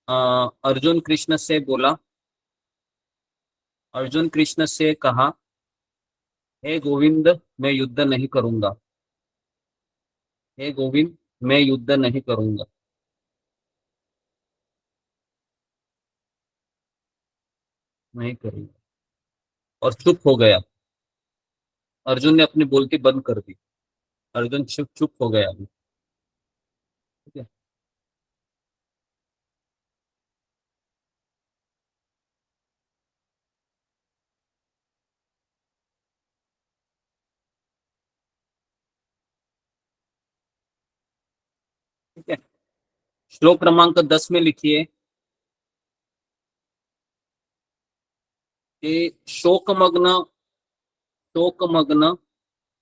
अर्जुन कृष्ण से बोला, अर्जुन कृष्ण से कहा, हे गोविंद मैं युद्ध नहीं करूंगा। हे गोविंद मैं युद्ध नहीं करूंगा। नहीं करूंगा। और चुप हो गया। अर्जुन ने अपनी बोलती बंद कर दी। अर्जुन चुप चुप हो गया अभी। ठीक है, ठीक है। श्लोक क्रमांक 10 में लिखिए कि शोकमग्न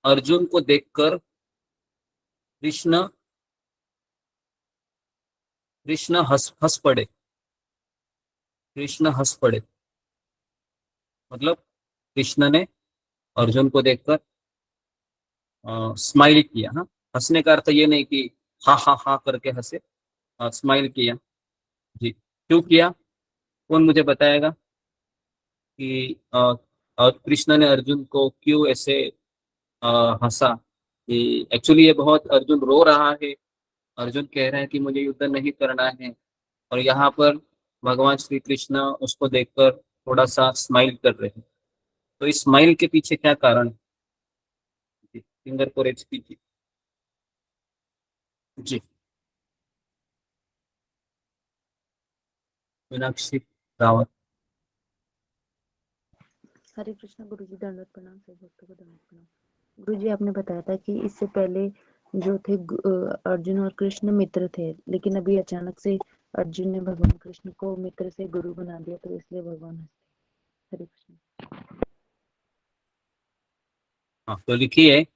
अर्जुन को देखकर कृष्ण कृष्ण हंस पड़े। कृष्ण हंस पड़े मतलब कृष्ण ने अर्जुन को देखकर स्माइल किया। हाँ, हंसने का अर्थ ये नहीं कि हा हा हा करके हंसे, स्माइल किया। जी, क्यों किया, कौन मुझे बताएगा कि कृष्ण ने अर्जुन को क्यों ऐसे हंसा। कि एक्चुअली ये बहुत अर्जुन रो रहा है अर्जुन कह रहे हैं कि मुझे युद्ध नहीं करना है, और यहाँ पर भगवान श्री कृष्ण उसको देखकर थोड़ा सा स्माइल कर रहे हैं। तो इस स्माइल के पीछे क्या कारण है? फिंगर को रेज कीजिए जी। मीनाक्षी रावत। हरे कृष्णा गुरुजी, दंडवत प्रणाम, सभी भक्तों को दंडवत प्रणाम। गुरुजी, आपने बताया था कि इससे पहले जो थे अर्जुन और कृष्ण मित्र थे, लेकिन अभी अचानक से अर्जुन ने भगवान कृष्ण को मित्र से गुरु बना दिया, तो इसलिए भगवान हंसते। हरे कृष्ण। हाँ, तो लिखिए,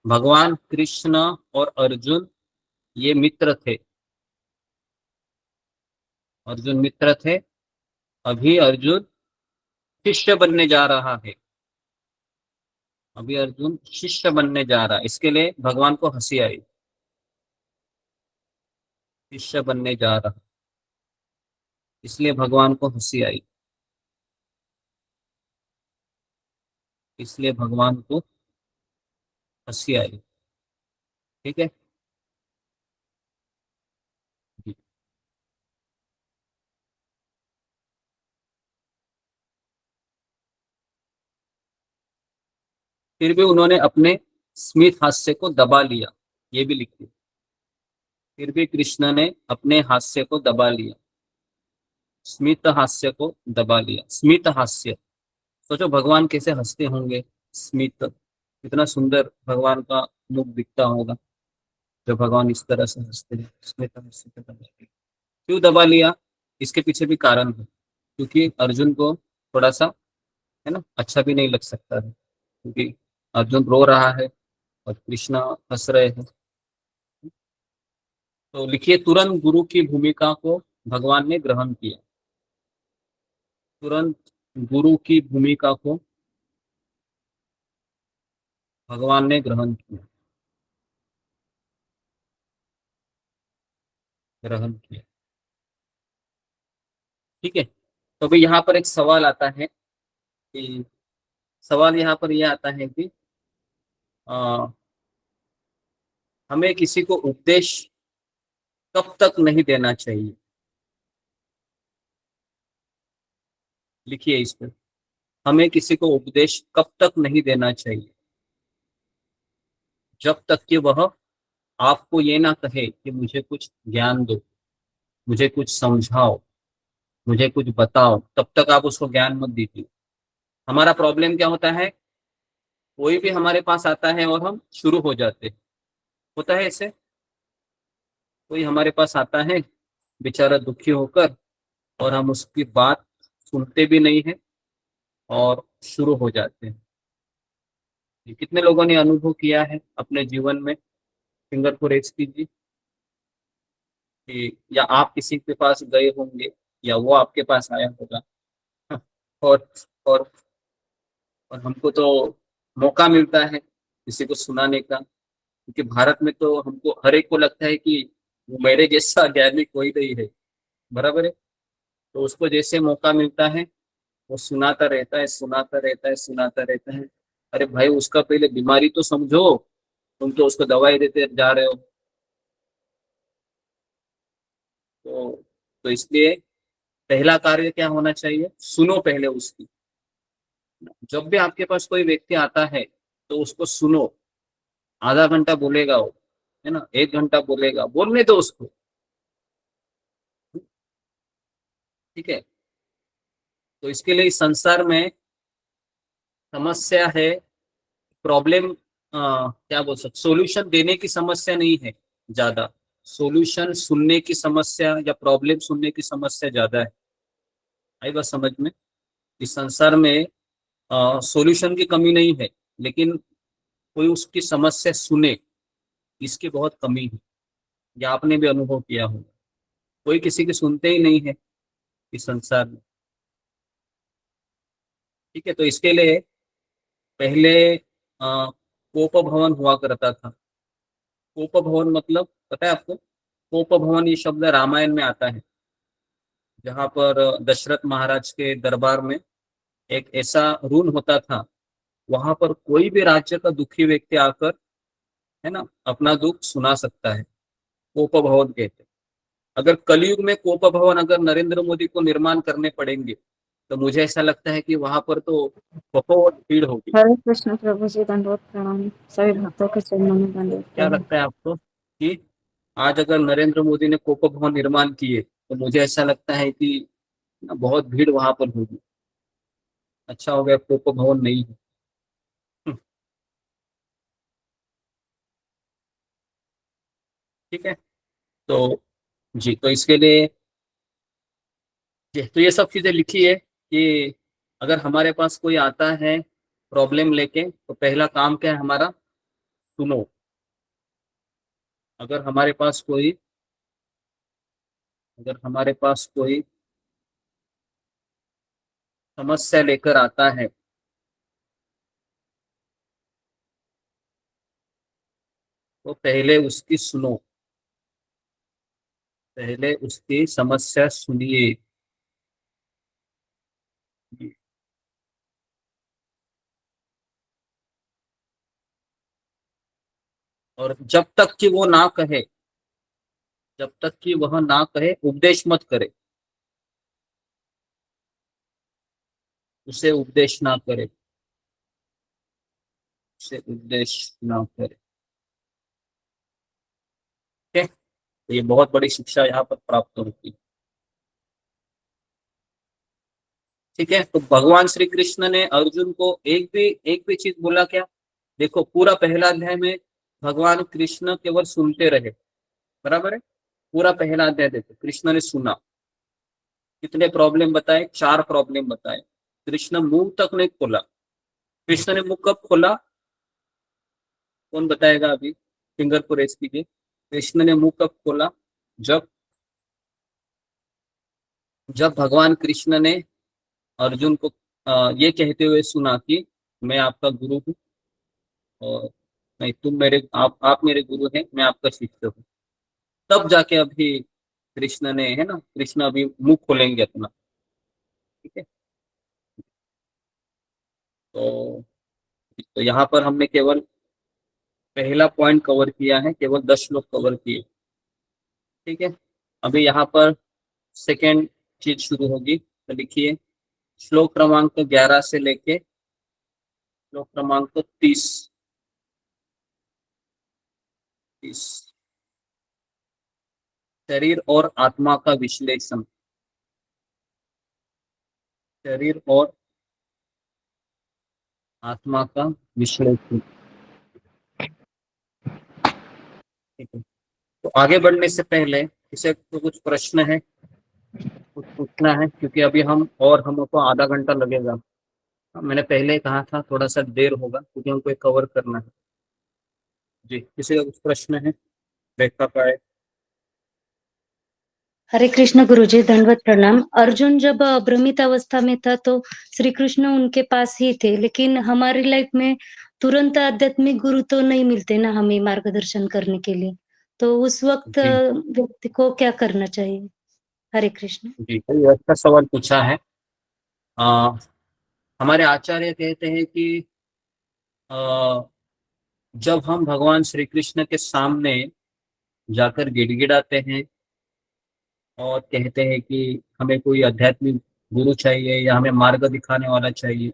भगवान कृष्ण और अर्जुन ये मित्र थे। अर्जुन मित्र थे, अभी अर्जुन शिष्य बनने जा रहा है। अभी अर्जुन शिष्य बनने जा रहा है, इसके लिए भगवान को हंसी आई। शिष्य बनने जा रहा, इसलिए भगवान को हंसी आई। इसलिए भगवान को हंसी आई। ठीक है जी। फिर भी उन्होंने अपने स्मित हास्य को दबा लिया, ये भी लिखिए। फिर भी कृष्ण ने अपने हास्य को दबा लिया, स्मित हास्य को दबा लिया। स्मित हास्य, सोचो भगवान कैसे हंसते होंगे। स्मित, कितना सुंदर भगवान का मुख दिखता होगा जब भगवान इस तरह से हंसते हैं। स्मित हास्य को दबा लिया, क्यों दबा लिया? इसके पीछे भी कारण है, क्योंकि अर्जुन को थोड़ा सा, है ना, अच्छा भी नहीं लग सकता है, क्योंकि अर्जुन रो रहा है और कृष्ण हंस रहे हैं। तो लिखिए, तुरंत गुरु की भूमिका को भगवान ने ग्रहण किया। तुरंत गुरु की भूमिका को भगवान ने ग्रहण किया। ग्रहण किया। ठीक है, तो अभी यहाँ पर एक सवाल आता है कि, सवाल यहाँ पर यह आता है कि हमें किसी को उपदेश कब तक नहीं देना चाहिए? लिखिए इस पर, हमें किसी को उपदेश कब तक नहीं देना चाहिए? जब तक कि वह आपको ये ना कहे कि मुझे कुछ ज्ञान दो, मुझे कुछ समझाओ, मुझे कुछ बताओ, तब तक आप उसको ज्ञान मत दीजिए। हमारा प्रॉब्लम क्या होता है, कोई भी हमारे पास आता है और हम शुरू हो जाते हैं। होता है ऐसे, कोई हमारे पास आता है बेचारा दुखी होकर, और हम उसकी बात सुनते भी नहीं है और शुरू हो जाते हैं। ये कितने लोगों ने अनुभव किया है अपने जीवन में? फिंगर को रेज कीजिए कि या आप किसी के पास गए होंगे या वो आपके पास आया होगा। और और और हमको तो मौका मिलता है किसी को सुनाने का, क्योंकि भारत में तो हमको हर एक को लगता है कि वो मेरे जैसा ज्ञानी कोई नहीं है, बराबर है। तो उसको जैसे मौका मिलता है वो सुनाता रहता है, सुनाता रहता है, सुनाता रहता है। अरे भाई, उसका पहले बीमारी तो समझो, तुम तो उसको दवाई देते जा रहे हो। तो इसलिए पहला कार्य क्या होना चाहिए? सुनो पहले उसकी। जब भी आपके पास कोई व्यक्ति आता है तो उसको सुनो। आधा घंटा बोलेगा वो, है ना, 1 घंटा बोलेगा, बोलने दो उसको। ठीक है, तो इसके लिए इस संसार में समस्या है, प्रॉब्लम, क्या बोल सकते, सॉल्यूशन देने की समस्या नहीं है ज्यादा, सॉल्यूशन सुनने की समस्या या प्रॉब्लम सुनने की समस्या ज्यादा है। आई बात समझ में? इस संसार में सॉल्यूशन की कमी नहीं है, लेकिन कोई उसकी समस्या सुने, इसकी बहुत कमी है। या आपने भी अनुभव किया होगा, कोई किसी की सुनते ही नहीं है इस संसार में। ठीक है, तो इसके लिए पहले कोप भवन हुआ करता था। कोप भवन मतलब पता है आपको? कोप भवन ये शब्द रामायण में आता है, जहाँ पर दशरथ महाराज के दरबार में एक ऐसा रूम होता था, वहां पर कोई भी राज्य का दुखी व्यक्ति आकर, है ना, अपना दुख सुना सकता है। कोप भवन कहते हैं। अगर कलयुग में कोप भवन अगर नरेंद्र मोदी को निर्माण करने पड़ेंगे तो मुझे ऐसा लगता है कि वहां पर तो बहुत भीड़ होगी। हरे कृष्ण प्रभु जी, दंडवत प्रणाम। सभी भक्तों के चरणों में दंडवत क्या प्रणाम। लगता है आपको कि आज अगर नरेंद्र मोदी ने कोप भवन निर्माण किए तो मुझे ऐसा लगता है कि बहुत भीड़ वहां पर होगी। अच्छा हो गया कोप भवन नहीं है। ठीक है, तो जी, तो इसके लिए जी, तो ये सब चीजें लिखी है कि अगर हमारे पास कोई आता है प्रॉब्लम लेके तो पहला काम क्या है हमारा, सुनो। अगर हमारे पास कोई समस्या लेकर आता है तो पहले उसकी सुनो, पहले उसकी समस्या सुनिए। और जब तक कि वो ना कहे, जब तक कि वह ना कहे उपदेश मत करे, उसे उपदेश ना करे, उसे उपदेश ना करे। ठीक है, तो ये बहुत बड़ी शिक्षा यहाँ पर प्राप्त होती है। ठीक है, तो भगवान श्री कृष्ण ने अर्जुन को एक भी चीज बोला क्या? देखो पूरा पहला अध्याय में भगवान कृष्ण केवल सुनते रहे, बराबर है। पूरा पहला अध्याय देखो, कृष्ण ने सुना। कितने प्रॉब्लम बताए? 4 प्रॉब्लम बताए। कृष्ण मुंह तक नहीं खोला। कृष्ण ने मुंह कब खोला? कौन बताएगा? अभी फिंगर को रेस कीजिए। कृष्ण ने मुंह कब खोला? जब जब भगवान कृष्ण ने अर्जुन को ये कहते हुए सुना कि मैं आपका गुरु हूँ और नहीं, तुम मेरे आप मेरे गुरु हैं, मैं आपका शिष्य हूँ। तब जाके अभी कृष्ण ने, है ना, कृष्ण अभी मुंह खोलेंगे अपना। ठीक है, तो यहाँ पर हमने केवल पहला पॉइंट कवर किया है, केवल 10 श्लोक कवर किए। ठीक है, अभी यहाँ पर सेकेंड चीज शुरू होगी। तो लिखिए श्लोक क्रमांक 11 से लेके श्लोक क्रमांक 30। शरीर और आत्मा का विश्लेषण। शरीर और आत्मा का विश्लेषण। ठीक है, तो आगे बढ़ने से पहले किसी को कुछ प्रश्न है, कुछ पूछना है? क्योंकि अभी हमको आधा घंटा लगेगा। मैंने पहले कहा था थोड़ा सा देर होगा क्योंकि हमको कवर करना है। जी, किसी का कुछ प्रश्न है? रेखा का है। हरे कृष्ण गुरुजी, दंडवत प्रणाम। अर्जुन जब भ्रमित अवस्था में था तो श्री कृष्ण उनके पास ही थे, लेकिन हमारी लाइफ में तुरंत आध्यात्मिक गुरु तो नहीं मिलते ना हमें मार्गदर्शन करने के लिए। तो उस वक्त जी व्यक्ति को क्या करना चाहिए? हरे कृष्ण। जी, ये अच्छा सवाल पूछा है। आ, हमारे आचार्य कहते हैं कि आ, जब हम भगवान श्री कृष्ण के सामने जाकर गिड़गिड़ाते हैं और कहते हैं कि हमें कोई आध्यात्मिक गुरु चाहिए या हमें मार्ग दिखाने वाला चाहिए,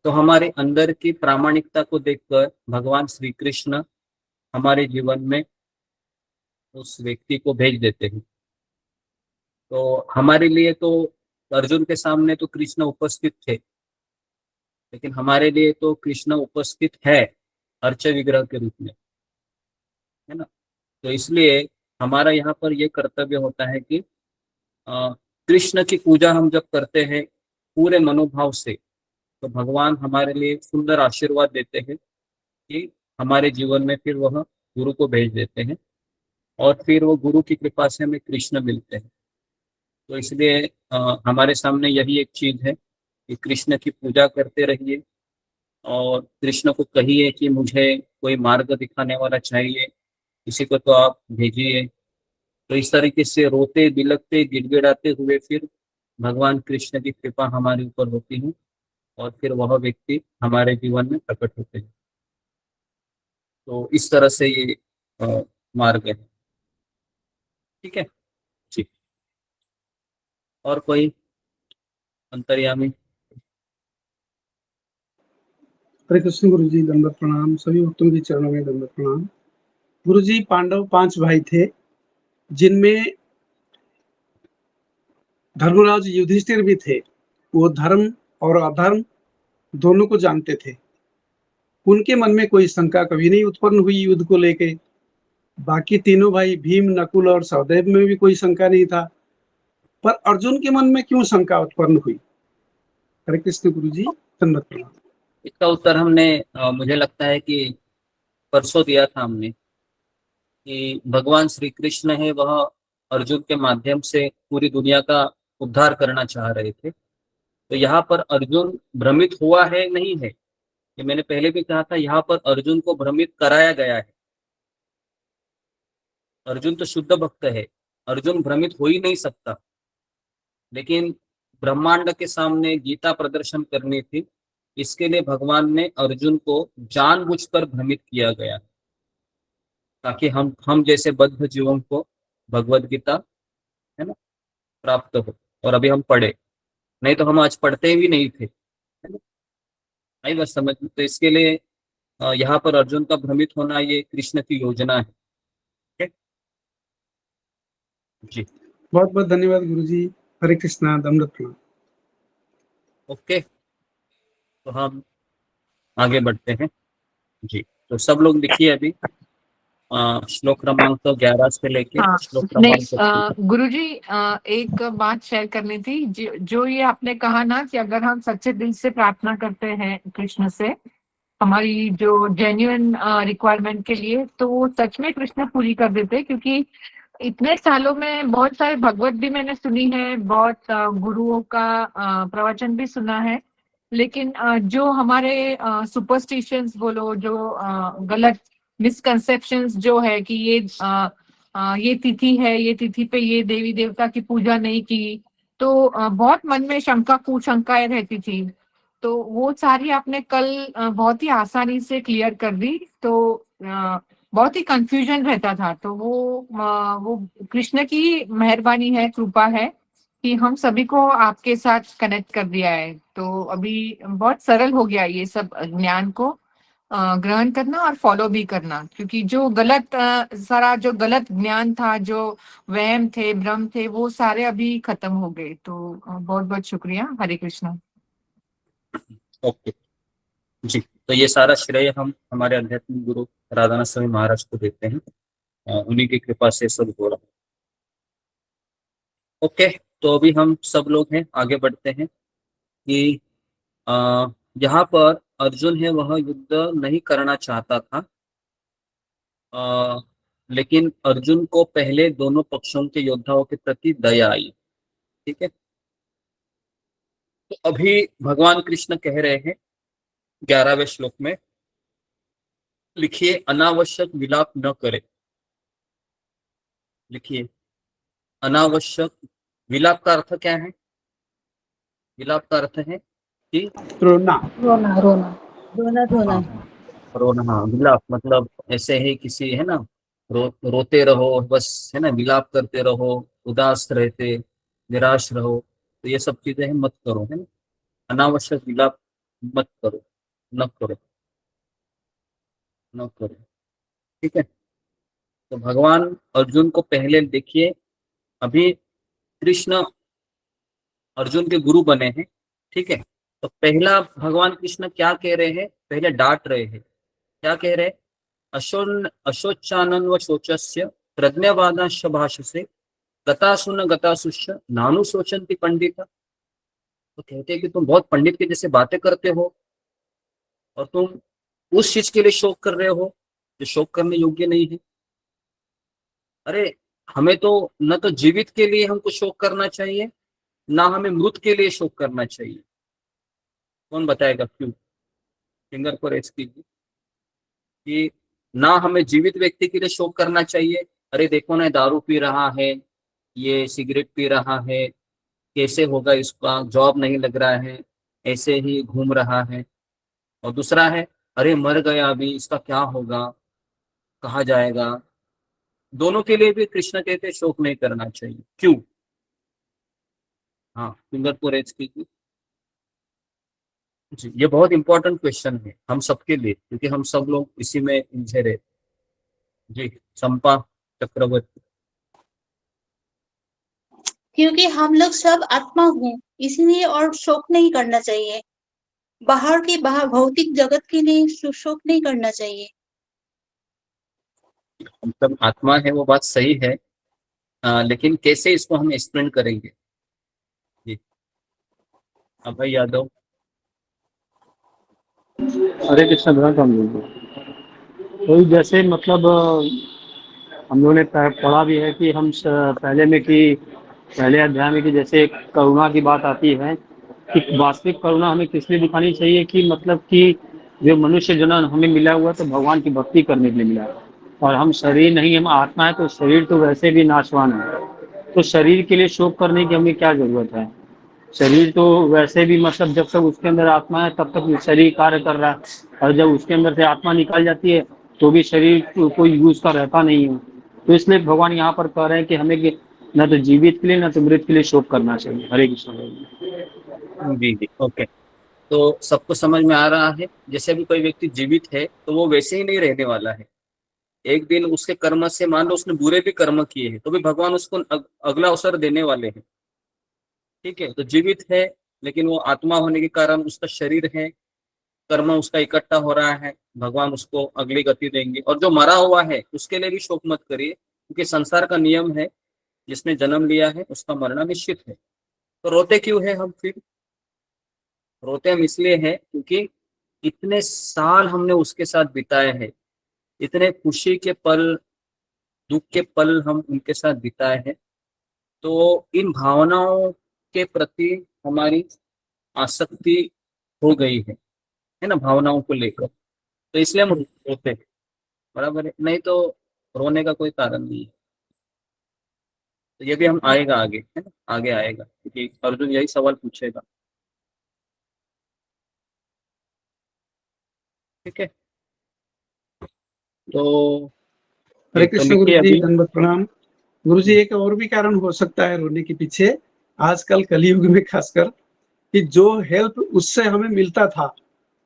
तो हमारे अंदर की प्रामाणिकता को देखकर भगवान श्री कृष्ण हमारे जीवन में उस व्यक्ति को भेज देते हैं। तो हमारे लिए तो अर्जुन के सामने तो कृष्ण उपस्थित थे, लेकिन हमारे लिए तो कृष्ण उपस्थित है अर्च विग्रह के रूप में, है ना। तो इसलिए हमारा यहाँ पर यह कर्तव्य होता है कि कृष्ण की पूजा हम जब करते हैं पूरे मनोभाव से, तो भगवान हमारे लिए सुंदर आशीर्वाद देते हैं कि हमारे जीवन में फिर वह गुरु को भेज देते हैं और फिर वो गुरु की कृपा से हमें कृष्ण मिलते हैं। तो इसलिए हमारे सामने यही एक चीज है कि कृष्ण की पूजा करते रहिए और कृष्ण को कहिए कि मुझे कोई मार्ग दिखाने वाला चाहिए, किसी को तो आप भेजिए। तो इस तरीके से रोते बिलखते गिड़गिड़ाते हुए फिर भगवान कृष्ण की कृपा हमारे ऊपर होती है और फिर वह व्यक्ति हमारे जीवन में प्रकट होते हैं। तो इस तरह से ये मार्ग है। ठीक है जी। और कोई अंतर्यामी? हरे कृष्ण गुरु जी, दंडवत प्रणाम। सभी भक्तों के चरणों में दंडवत प्रणाम। गुरु जी, पांडव 5 भाई थे, जिनमें धर्मराज युधिष्ठिर भी थे। वो धर्म और अधर्म दोनों को जानते थे। उनके मन में कोई शंका कभी नहीं उत्पन्न हुई युद्ध को लेके। बाकी तीनों भाई भीम, नकुल और सहदेव में भी कोई शंका नहीं था, पर अर्जुन के मन में क्यों शंका उत्पन्न हुई? हरे कृष्ण गुरु जी, दंडवत प्रणाम। इसका उत्तर हमने मुझे लगता है कि परसों दिया था हमने, कि भगवान श्री कृष्ण है वह अर्जुन के माध्यम से पूरी दुनिया का उद्धार करना चाह रहे थे। तो यहाँ पर अर्जुन भ्रमित हुआ है नहीं है, ये मैंने पहले भी कहा था, यहाँ पर अर्जुन को भ्रमित कराया गया है। अर्जुन तो शुद्ध भक्त है, अर्जुन भ्रमित हो ही नहीं सकता, लेकिन ब्रह्मांड के सामने गीता प्रदर्शन करनी थी, इसके लिए भगवान ने अर्जुन को जानबूझकर भ्रमित किया गया, ताकि हम जैसे बद्ध जीवों को भगवद गीता है ना प्राप्त हो। और अभी हम पढ़े, नहीं तो हम आज पढ़ते भी नहीं थे, है ना? आई बात समझ में? तो इसके लिए यहाँ पर अर्जुन का भ्रमित होना ये कृष्ण की योजना है। ठीक जी, बहुत बहुत धन्यवाद गुरु जी। हरे कृष्णा, दंडवत प्रणाम। ओके, तो हम आगे बढ़ते हैं जी। तो सब लोग लिखिए अभी श्लोक क्रमांक 11 से लेके हाँ, श्लोक नहीं क्रमांक गुरुजी, एक बात शेयर करनी थी। जो ये आपने कहा ना कि अगर हम सच्चे दिल से प्रार्थना करते हैं कृष्ण से हमारी जो जेन्युइन रिक्वायरमेंट के लिए, तो वो सच में कृष्ण पूरी कर देते हैं। क्योंकि इतने सालों में बहुत सारे भगवत भी मैंने सुनी है, बहुत गुरुओं का प्रवचन भी सुना है, लेकिन जो हमारे सुपरस्टिशंस बोलो, जो गलत मिसकंसेप्शंस जो है कि ये तिथि है, ये तिथि पे ये देवी देवता की पूजा नहीं की, तो बहुत मन में शंका कुशंकाएं रहती थी। तो वो सारी आपने कल बहुत ही आसानी से क्लियर कर दी। तो बहुत ही कंफ्यूजन रहता था, तो वो कृष्ण की मेहरबानी है, कृपा है कि हम सभी को आपके साथ कनेक्ट कर दिया है। तो अभी बहुत सरल हो गया ये सब ज्ञान को ग्रहण करना और फॉलो भी करना। क्योंकि जो गलत सारा जो गलत ज्ञान था, जो वहम थे, भ्रम थे, वो सारे अभी खत्म हो गए। तो बहुत बहुत शुक्रिया। हरे कृष्णा। ओके जी। तो ये सारा श्रेय हम हमारे आध्यात्मिक गुरु राधानाथ स्वामी महाराज को देते हैं, उन्हीं की कृपा से सब हो रहा है। ओके, तो अभी हम सब लोग हैं आगे बढ़ते हैं कि यहाँ पर अर्जुन है वह युद्ध नहीं करना चाहता था, लेकिन अर्जुन को पहले दोनों पक्षों के योद्धाओं के प्रति दया आई। ठीक है, तो अभी भगवान कृष्ण कह रहे हैं 11वें श्लोक में, लिखिए अनावश्यक विलाप न करे। लिखिए अनावश्यक, विलाप का अर्थ क्या है? विलाप का अर्थ है कि रोना रोना रोना रोना धोना। रोना। हाँ, विलाप मतलब ऐसे ही किसी है ना रोते रहो बस, है ना, विलाप करते रहो, उदास रहते, निराश रहो, तो ये सब चीजें हैं मत करो, है ना। अनावश्यक विलाप मत करो, न करो, न करो। ठीक है, तो भगवान अर्जुन को पहले देखिए, अभी कृष्ण अर्जुन के गुरु बने हैं। ठीक है, तो पहला भगवान कृष्ण क्या कह रहे हैं? पहले डांट रहे हैं। क्या कह रहे हैं? अशोचानन व शोचस्य प्रज्ञावादांश भाषसे गतासुन गतासुश्च नानु शोचन्ति पंडिता। तो कहते हैं कि तुम बहुत पंडित के जैसे बातें करते हो और तुम उस चीज के लिए शोक कर रहे हो जो शोक करने योग्य नहीं है। अरे हमें तो न तो जीवित के लिए हमको शोक करना चाहिए, ना हमें मृत के लिए शोक करना चाहिए। कौन बताएगा क्यों? फिंगर को रेस कीजिए कि ना हमें जीवित व्यक्ति के लिए शोक करना चाहिए। अरे देखो ना, दारू पी रहा है, ये सिगरेट पी रहा है, कैसे होगा इसका, जॉब नहीं लग रहा है, ऐसे ही घूम रहा है। और दूसरा है, अरे मर गया अभी, इसका क्या होगा, कहाँ जाएगा, दोनों के लिए भी कृष्ण कहते शोक नहीं करना चाहिए। क्यों? हाँ, फिंगर को रेज कीजिए जी। ये बहुत इंपॉर्टेंट क्वेश्चन है हम सबके लिए, क्योंकि हम सब लोग इसी में उलझे रहे जी। संपा चक्रवर्ती। क्योंकि हम लोग सब आत्मा हूँ, इसीलिए और शोक नहीं करना चाहिए। बाहर भौतिक जगत के लिए शोक नहीं करना चाहिए। मतलब आत्मा है वो बात सही है, लेकिन कैसे इसको हम एक्सप्लेन करेंगे जी। अभय यादव। हरे कृष्ण भगवान का तो जैसे मतलब हम लोगों ने पढ़ा भी है कि हम पहले अध्याय में कि जैसे करुणा की बात आती है कि वास्तविक करुणा हमें किस लिए दिखानी चाहिए कि मतलब कि जो मनुष्य जन्म हमें मिला हुआ तो भगवान की भक्ति करने के लिए मिला है, और हम शरीर नहीं, हम आत्मा है, तो शरीर तो वैसे भी नाशवान है, तो शरीर के लिए शोक करने की हमें क्या जरूरत है। शरीर तो वैसे भी मतलब जब तक उसके अंदर आत्मा है तब तक शरीर कार्य कर रहा है, और जब उसके अंदर से आत्मा निकल जाती है तो भी शरीर कोई यूज का रहता नहीं है। तो इसलिए भगवान यहाँ पर कह रहे हैं कि हमें न तो जीवित के लिए न तो मृत के लिए शोक करना चाहिए। हरे कृष्ण जी जी, ओके। तो सबको समझ में आ रहा है। जैसे अभी कोई व्यक्ति जीवित है तो वो वैसे ही नहीं रहने वाला है। एक दिन उसके कर्म से, मान लो उसने बुरे भी कर्म किए हैं, तो भी भगवान उसको अगला अवसर देने वाले हैं। ठीक है, तो जीवित है लेकिन वो आत्मा होने के कारण उसका शरीर है, कर्म उसका इकट्ठा हो रहा है, भगवान उसको अगली गति देंगे। और जो मरा हुआ है उसके लिए भी शोक मत करिए, क्योंकि संसार का नियम है, जिसने जन्म लिया है उसका मरना निश्चित है। तो रोते क्यों है हम? फिर रोते हम इसलिए हैं क्योंकि इतने साल हमने उसके साथ बिताए हैं, इतने खुशी के पल, दुख के पल हम उनके साथ बिताए हैं। तो इन भावनाओं के प्रति हमारी आसक्ति हो गई है ना, भावनाओं को लेकर, तो इसलिए हम रोते हैं। बराबर है, नहीं तो रोने का कोई कारण नहीं है। तो ये भी हम आएगा आगे, है ना, आगे आएगा, क्योंकि अर्जुन यही सवाल पूछेगा। ठीक है, तो हरे तो कृष्ण गुरु जी, दंडवत प्रणाम। गुरु जी, एक और भी कारण हो सकता है रोने के पीछे, आजकल कलयुग में खासकर, कि जो हेल्प उससे हमें मिलता था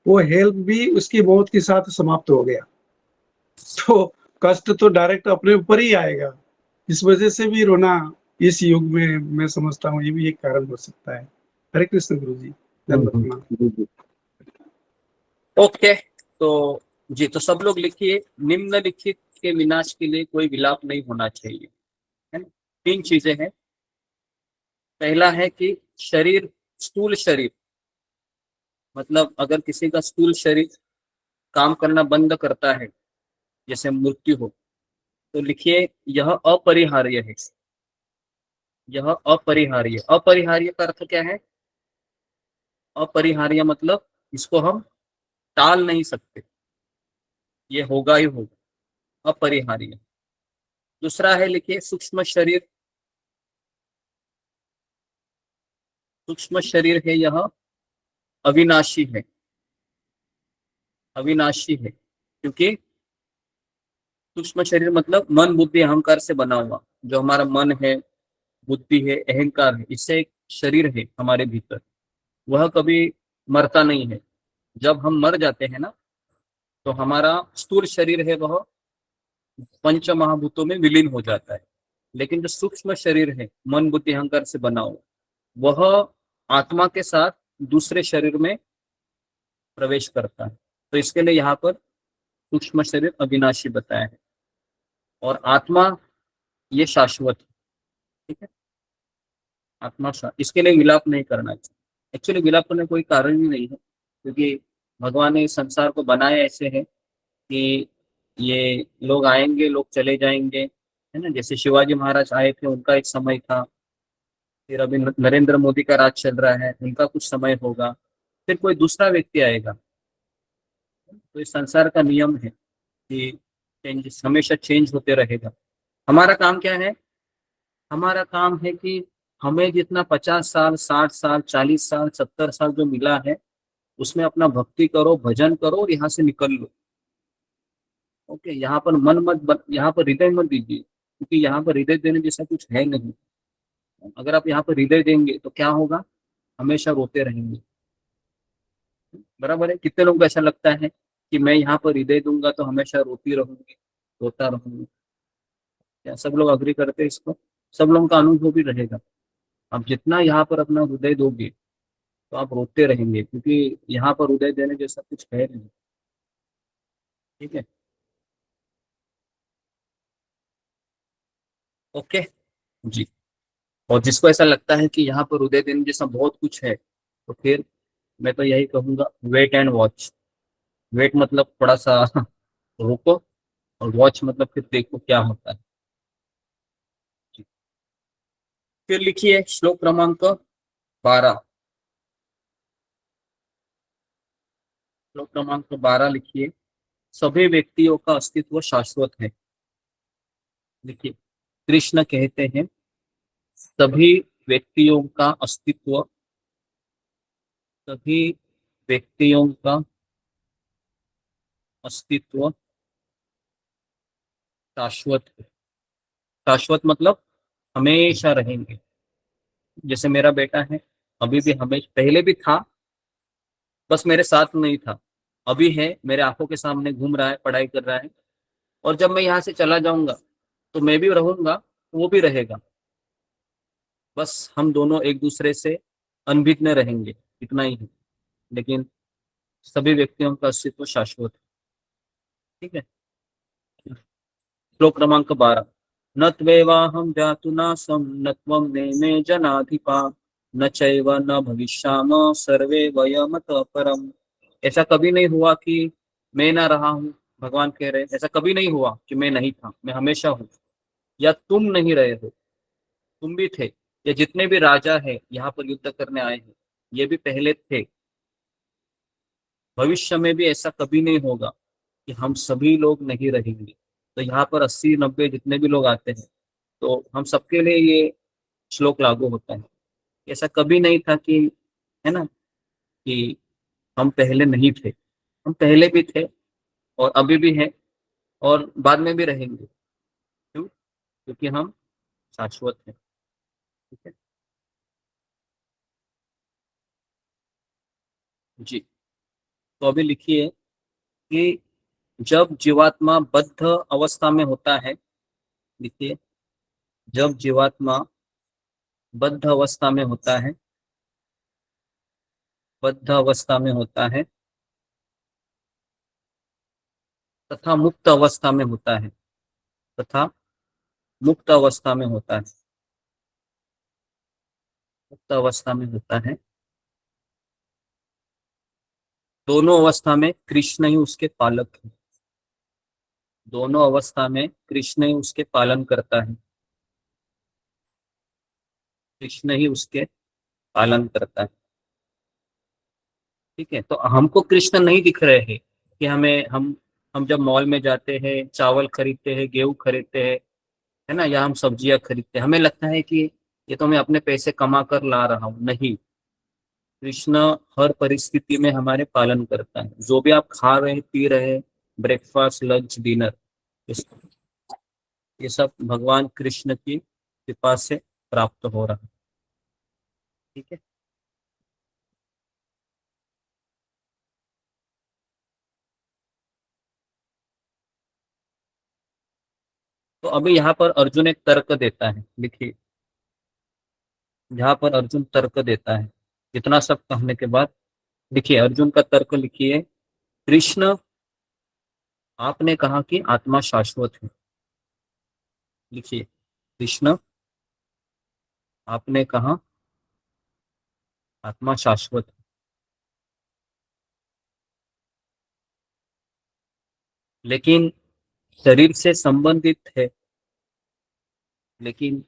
वो हेल्प भी उसकी मौत के साथ समाप्त हो गया, तो कष्ट तो डायरेक्ट अपने ऊपर ही आएगा। इस वजह से भी रोना इस युग में मैं समझता हूँ ये भी एक कारण हो सकता है। हरे कृष्ण गुरु जी, दंडवत प्रणाम। ओके, तो जी, तो सब लोग लिखिए, निम्नलिखित के विनाश के लिए कोई विलाप नहीं होना चाहिए, है ना। 3 चीजें हैं। पहला है कि शरीर, स्थूल शरीर, मतलब अगर किसी का स्थूल शरीर काम करना बंद करता है, जैसे मृत्यु हो, तो लिखिए यह अपरिहार्य है। यह अपरिहार्य, अपरिहार्य का अर्थ क्या है? अपरिहार्य मतलब इसको हम टाल नहीं सकते, ये होगा ही होगा, अपरिहार्य। दूसरा है, लिखिए सूक्ष्म शरीर। सूक्ष्म शरीर है, यह अविनाशी है। अविनाशी है क्योंकि सूक्ष्म शरीर मतलब मन बुद्धि अहंकार से बना हुआ, जो हमारा मन है, बुद्धि है, अहंकार है, इससे एक शरीर है हमारे भीतर, वह कभी मरता नहीं है। जब हम मर जाते हैं ना, तो हमारा स्थूल शरीर है वह पंच महाभूतों में विलीन हो जाता है, लेकिन जो सूक्ष्म शरीर है मन बुद्धि अहंकार से बना हुआ, वह आत्मा के साथ दूसरे शरीर में प्रवेश करता है। तो इसके लिए यहाँ पर सूक्ष्म शरीर अविनाशी बताया है, और आत्मा ये शाश्वत है। ठीक है, आत्मा इसके लिए विलाप नहीं करना चाहिए। एक्चुअली विलाप करने कोई कारण ही नहीं है, क्योंकि भगवान ने इस संसार को बनाया ऐसे है कि ये लोग आएंगे, लोग चले जाएंगे, है ना। जैसे शिवाजी महाराज आए थे, उनका एक समय था, फिर अभी नरेंद्र मोदी का राज चल रहा है, उनका कुछ समय होगा, फिर कोई दूसरा व्यक्ति आएगा। तो इस संसार का नियम है कि चेंज हमेशा चेंज होते रहेगा। हमारा काम क्या है? हमारा काम है कि हमें जितना 50 साल, 60 साल, 40 साल, 70 साल जो मिला है, उसमें अपना भक्ति करो, भजन करो और यहाँ से निकल लो। ओके, यहाँ पर मन मत, यहाँ पर हृदय मत दीजिए, क्योंकि यहाँ पर हृदय देने जैसा कुछ है नहीं। अगर आप यहाँ पर हृदय देंगे तो क्या होगा, हमेशा रोते रहेंगे। बराबर है। कितने लोगों को ऐसा लगता है कि मैं यहाँ पर हृदय दूंगा तो हमेशा रोती रहूंगी, रोता रहूंगी? क्या सब लोग अग्री करते हैं इसको? सब लोगों का अनुभव भी रहेगा। आप जितना यहाँ पर अपना हृदय दोगे तो आप रोते रहेंगे, क्योंकि यहाँ पर हृदय देने जैसा कुछ है नहीं। ठीक है, ओके जी। और जिसको ऐसा लगता है कि यहाँ पर हृदय देने जैसा बहुत कुछ है, तो फिर मैं तो यही कहूंगा, वेट एंड वॉच। वेट मतलब थोड़ा सा रुको, और वॉच मतलब फिर देखो क्या होता है। जी। फिर लिखिए श्लोक क्रमांक 12। श्लोक क्रमांक 12 लिखिए, सभी व्यक्तियों का अस्तित्व शाश्वत है। देखिए, कृष्ण कहते हैं सभी व्यक्तियों का अस्तित्व, सभी व्यक्तियों का अस्तित्व शाश्वत है। शाश्वत मतलब हमेशा रहेंगे। जैसे मेरा बेटा है, अभी भी हमेशा, पहले भी था, बस मेरे साथ नहीं था। अभी है, मेरे आंखों के सामने घूम रहा है, पढ़ाई कर रहा है। और जब मैं यहाँ से चला जाऊंगा तो मैं भी रहूंगा, वो भी रहेगा। बस हम दोनों एक दूसरे से अनभिज्ञ रहेंगे, इतना ही है। लेकिन सभी व्यक्तियों का अस्तित्व शाश्वत है। ठीक है। श्लोक क्रमांक 12। न त्वेवाहं जातु नासं न त्वं नेमे जनाधिपा न चैव न भविष्याम सर्वे वयमतः परम। ऐसा कभी नहीं हुआ कि मैं ना रहा हूँ, भगवान कह रहे हैं ऐसा कभी नहीं हुआ कि मैं नहीं था, मैं हमेशा हूँ। या तुम नहीं रहे हो, तुम भी थे। या जितने भी राजा है यहाँ पर युद्ध करने आए हैं, ये भी पहले थे। भविष्य में भी ऐसा कभी नहीं होगा कि हम सभी लोग नहीं रहेंगे। तो यहाँ पर 80-90 जितने भी लोग आते हैं, तो हम सबके लिए ये श्लोक लागू होता है। ऐसा कभी नहीं था कि, है ना, कि हम पहले नहीं थे। हम पहले भी थे, और अभी भी हैं, और बाद में भी रहेंगे। क्यों? क्योंकि हम शाश्वत हैं। ठीक है जी। तो अभी लिखिए कि जब जीवात्मा बद्ध अवस्था में होता है, लिखिए, जब जीवात्मा बद्ध अवस्था में होता है, बद्ध अवस्था में होता है तथा मुक्त अवस्था में होता है, तथा मुक्त अवस्था में होता है, मुक्त अवस्था में होता है, दोनों अवस्था में कृष्ण ही उसके पालक है। दोनों अवस्था में कृष्ण ही उसके पालन करता है, कृष्ण ही उसके पालन करता है। ठीक है, तो हमको कृष्ण नहीं दिख रहे हैं कि हम जब मॉल में जाते हैं, चावल खरीदते हैं, गेहूं खरीदते हैं, है ना, या हम सब्जियां खरीदते हैं, हमें लगता है कि ये तो मैं अपने पैसे कमा कर ला रहा हूँ। नहीं, कृष्ण हर परिस्थिति में हमारे पालन करता है। जो भी आप खा रहे हैं, पी रहे हैं, ब्रेकफास्ट, लंच, डिनर, ये सब भगवान कृष्ण की कृपा से प्राप्त हो रहा है। ठीक है, तो अभी यहाँ पर अर्जुन एक तर्क देता है। लिखिए, यहाँ पर अर्जुन तर्क देता है। इतना सब कहने के बाद लिखिए अर्जुन का तर्क लिखिए, कृष्ण, आपने कहा कि आत्मा शाश्वत है। लिखिए, कृष्ण, आपने कहा आत्मा शाश्वत है, लेकिन शरीर से संबंधित है, लेकिन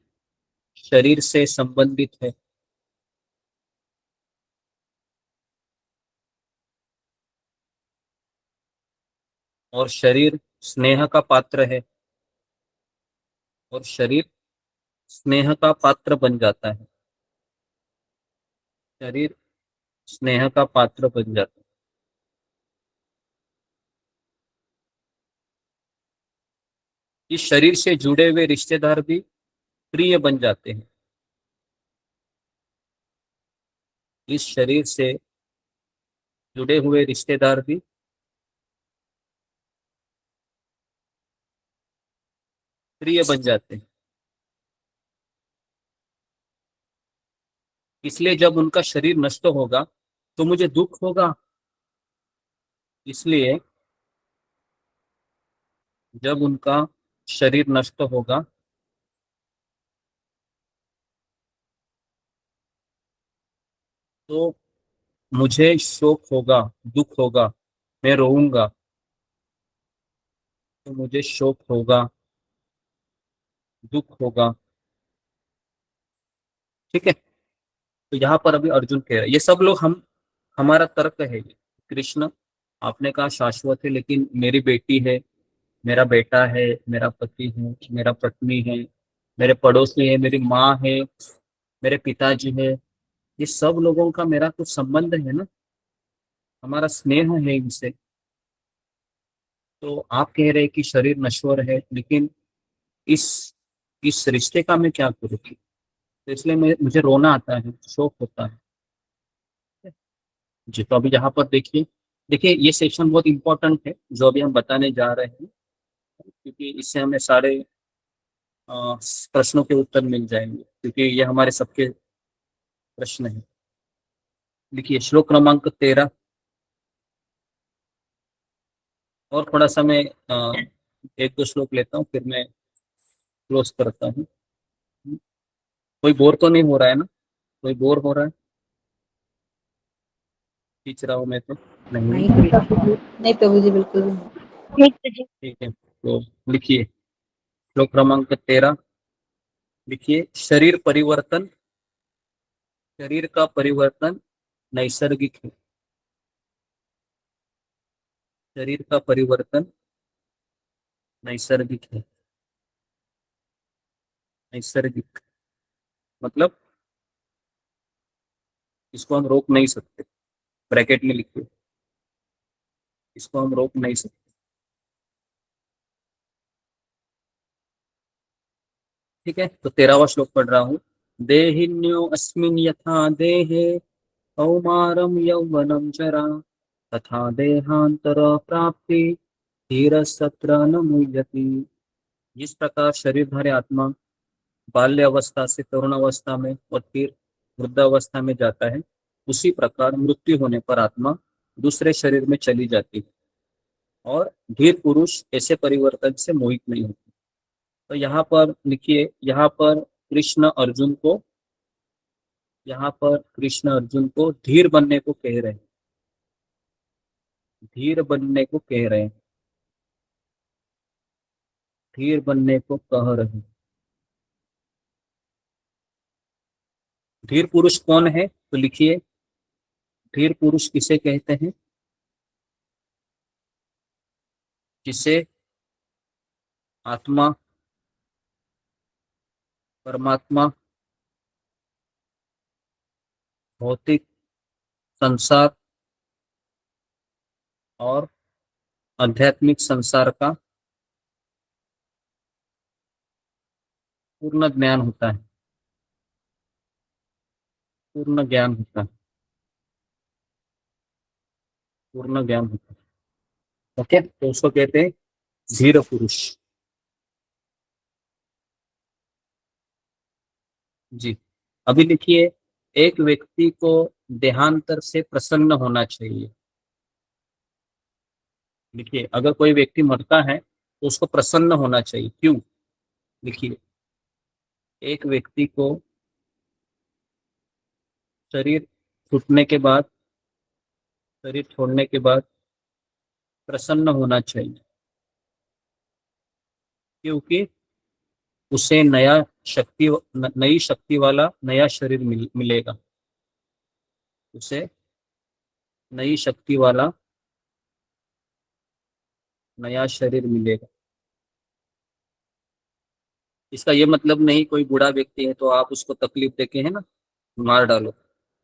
शरीर से संबंधित है। और शरीर स्नेह का पात्र है, और शरीर स्नेह का पात्र बन जाता है। शरीर स्नेह का पात्र बन जाता है। इस शरीर से जुड़े हुए रिश्तेदार भी प्रिय बन जाते हैं। इस शरीर से जुड़े हुए रिश्तेदार भी प्रिय बन जाते हैं। इसलिए जब उनका शरीर नष्ट होगा तो मुझे दुख होगा। इसलिए जब उनका शरीर नष्ट होगा तो मुझे शोक होगा, दुख होगा, मैं रोऊंगा, तो मुझे शोक होगा, दुख होगा। ठीक है, तो यहाँ पर अभी अर्जुन कह रहा है, ये सब लोग हमारा तर्क है ये। कृष्ण आपने कहा शाश्वत है, लेकिन मेरी बेटी है, मेरा बेटा है, मेरा पति है, मेरा पत्नी है, मेरे पड़ोसी है, मेरी माँ है, मेरे पिताजी है, ये सब लोगों का मेरा कुछ संबंध है ना, हमारा स्नेह है इनसे। तो आप कह रहे हैं कि शरीर नश्वर है, लेकिन इस इस रिश्ते का मैं क्या करूँ? तो इसलिए मुझे रोना आता है, शोक होता है जी। तो अभी यहाँ पर देखिए देखिए ये सेक्शन बहुत इंपॉर्टेंट है जो अभी हम बताने जा रहे हैं, क्योंकि इससे हमें सारे प्रश्नों के उत्तर मिल जाएंगे, क्योंकि ये हमारे सबके प्रश्न हैं। देखिए श्लोक क्रमांक 13, और थोड़ा सा मैं एक दो श्लोक लेता हूँ, फिर मैं क्लोज करता हूँ। कोई बोर तो नहीं हो रहा है ना? कोई बोर हो रहा है? खींच रहा हूँ मैं तो नहीं? नहीं प्रभु जी, बिल्कुल नहीं। ठीक है, तो लिखिए श्लोक क्रमांक 13। लिखिए शरीर परिवर्तन, शरीर का परिवर्तन नैसर्गिक है। शरीर का परिवर्तन नैसर्गिक है। नैसर्गिक मतलब इसको हम रोक नहीं सकते, ब्रैकेट में लिखिए, इसको हम रोक नहीं सकते। ठीक है, तो 13वां श्लोक पढ़ रहा हूँ। देहिन्यो अस्मिन् यथा देहे कौमारम यौवनम जरा तथा देहांतर प्राप्ति धीरसत्र न मुह्यति। जिस प्रकार शरीरधारी आत्मा बाल्य अवस्था से तरुण अवस्था में और फिर वृद्धावस्था में जाता है, उसी प्रकार मृत्यु होने पर आत्मा दूसरे शरीर में चली जाती है और धीर पुरुष ऐसे परिवर्तन से मोहित नहीं होते। तो यहाँ पर लिखिए, यहाँ पर कृष्ण अर्जुन को धीर बनने को कह रहे हैं। धीर बनने को कह रहे हैं, धीर बनने को कह रहे हैं। धीर पुरुष कौन है? तो लिखिए धीर पुरुष किसे कहते हैं? जिसे आत्मा, परमात्मा, भौतिक संसार और आध्यात्मिक संसार का पूर्ण ज्ञान होता है। पूर्ण ज्ञान होता है। पूर्ण ज्ञान होता है। ओके, तो उसको कहते हैं धीर पुरुष जी। अभी लिखिए, एक व्यक्ति को देहांतर से प्रसन्न होना चाहिए। लिखिए, अगर कोई व्यक्ति मरता है तो उसको प्रसन्न होना चाहिए। क्यों? लिखिए, एक व्यक्ति को शरीर छूटने के बाद, शरीर छोड़ने के बाद प्रसन्न होना चाहिए, क्योंकि उसे नई शक्ति वाला नया शरीर मिलेगा। उसे नई शक्ति वाला नया शरीर मिलेगा। इसका ये मतलब नहीं कोई बूढ़ा व्यक्ति है तो आप उसको तकलीफ देके है ना मार डालो,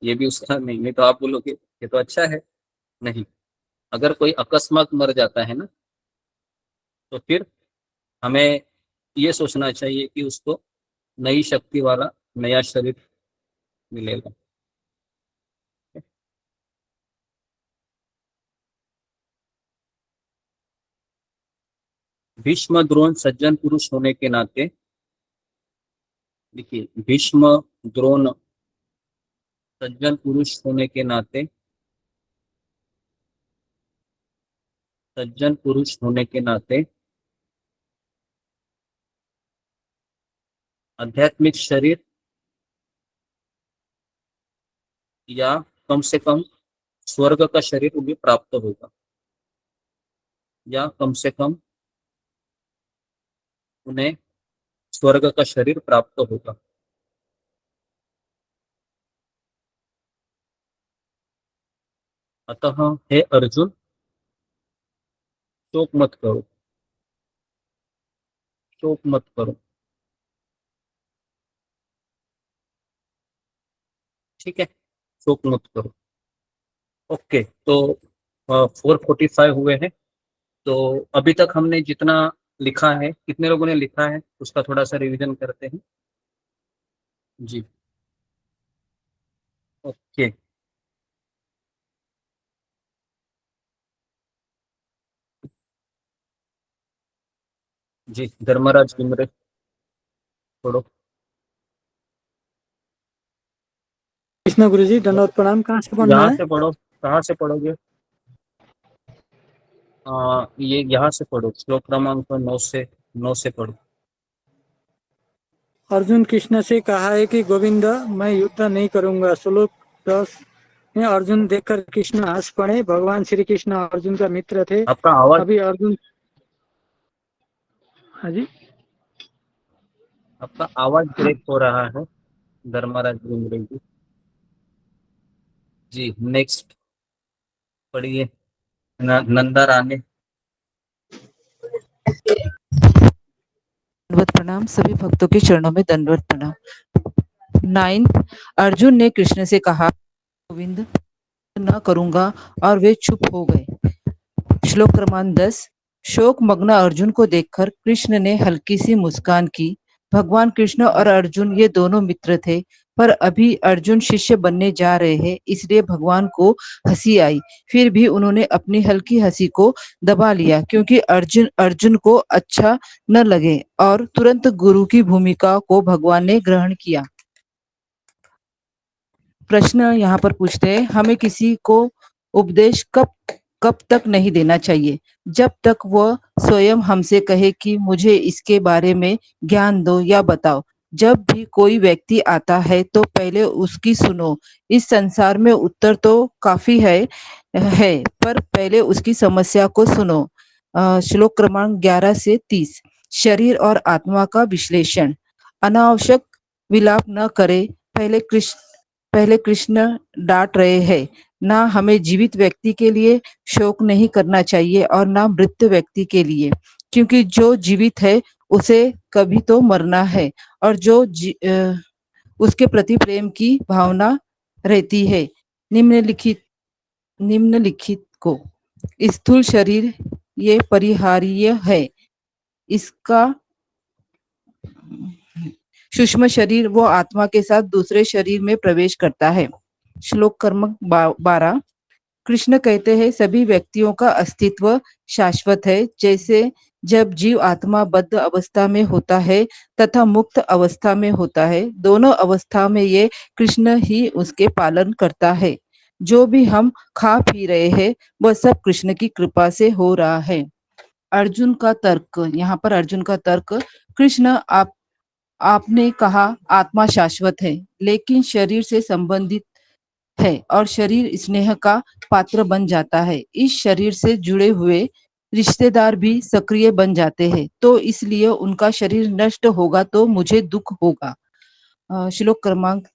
ये भी उसका नहीं तो आप बोलोगे ये तो अच्छा है। नहीं, अगर कोई अकस्मात मर जाता है ना तो फिर हमें ये सोचना चाहिए कि उसको नई शक्ति वाला नया शरीर मिलेगा। भीष्म द्रोण सज्जन पुरुष होने के नाते, देखिए भीष्म द्रोण सज्जन पुरुष होने के नाते, सज्जन पुरुष होने के नाते आध्यात्मिक शरीर या कम से कम स्वर्ग का शरीर उन्हें प्राप्त होगा, या कम से कम उन्हें स्वर्ग का शरीर प्राप्त होगा। अतः हे अर्जुन, शोक मत करो, शोक मत करो। ठीक है, शोक मत करो। ओके, तो 4:45 हुए हैं। तो अभी तक हमने जितना लिखा है, कितने लोगों ने लिखा है उसका थोड़ा सा रिवीजन करते हैं जी। ओके, जी धर्मराज बिमरे पढ़ो। कृष्ण गुरु जी, दंडवत प्रणाम। कहाँ से पढ़ना यहाँ है? से पढ़ो। कहाँ से पढ़ोगे? ये यहाँ से पढ़ो, श्लोक क्रमांक 9 से पढ़ो। अर्जुन कृष्ण से कहा है कि गोविंद, मैं युद्ध नहीं करूंगा। श्लोक 10 में अर्जुन देखकर कृष्ण हंस पड़े। भगवान श्री कृष्ण अर्जुन का मित्र थे। आपका आवाज, अभी अर्जुन, हाँ जी, आपका आवाज ब्रेक हो रहा है धर्मराज बिमरे जी। जी नेक्स्ट पढ़िए, नंदा रानी। दंडवत प्रणाम, सभी भक्तों के चरणों में दंडवत प्रणाम। 9 अर्जुन ने कृष्ण से कहा, गोविंद न करूंगा, और वे चुप हो गए। श्लोक क्रमांक 10 शोक मग्न अर्जुन को देखकर कृष्ण ने हल्की सी मुस्कान की। भगवान कृष्ण और अर्जुन ये दोनों मित्र थे, पर अभी अर्जुन शिष्य बनने जा रहे हैं, इसलिए भगवान को हंसी आई। फिर भी उन्होंने अपनी हल्की हंसी को दबा लिया, क्योंकि अर्जुन को अच्छा न लगे, और तुरंत गुरु की भूमिका को भगवान ने ग्रहण किया। प्रश्न यहाँ पर पूछते हैं, हमें किसी को उपदेश कब तक नहीं देना चाहिए? जब तक वह स्वयं हमसे कहे कि मुझे इसके बारे में ज्ञान दो या बताओ। जब भी कोई व्यक्ति आता है तो पहले उसकी सुनो। इस संसार में उत्तर तो काफी है, पर पहले उसकी समस्या को सुनो। श्लोक क्रमांक 11 से 30 शरीर और आत्मा का विश्लेषण। अनावश्यक विलाप न करे। पहले कृष्ण डांट रहे हैं, ना हमें जीवित व्यक्ति के लिए शोक नहीं करना चाहिए और ना मृत व्यक्ति के लिए, क्योंकि जो जीवित है उसे कभी तो मरना है, और जो उसके प्रति प्रेम की भावना रहती है। निम्नलिखित को स्थूल शरीर ये परिहार्य है। इसका सूक्ष्म शरीर वो आत्मा के साथ दूसरे शरीर में प्रवेश करता है। श्लोक क्रमांक 12 कृष्ण कहते हैं, सभी व्यक्तियों का अस्तित्व शाश्वत है। जैसे जब जीव आत्मा बद्ध अवस्था में होता है तथा मुक्त अवस्था में होता है, दोनों अवस्था में ये कृष्ण ही उसके पालन करता है। जो भी हम खा पी रहे हैं वह सब कृष्ण की कृपा से हो रहा है। अर्जुन का तर्क, यहाँ पर अर्जुन का तर्क, कृष्ण आपने कहा आत्मा शाश्वत है, लेकिन शरीर से संबंधित है और शरीर स्नेह का पात्र बन जाता है। इस शरीर से जुड़े हुए रिश्तेदार भी सक्रिय बन जाते हैं, तो इसलिए उनका शरीर नष्ट होगा तो मुझे दुख होगा। श्लोक क्रमांक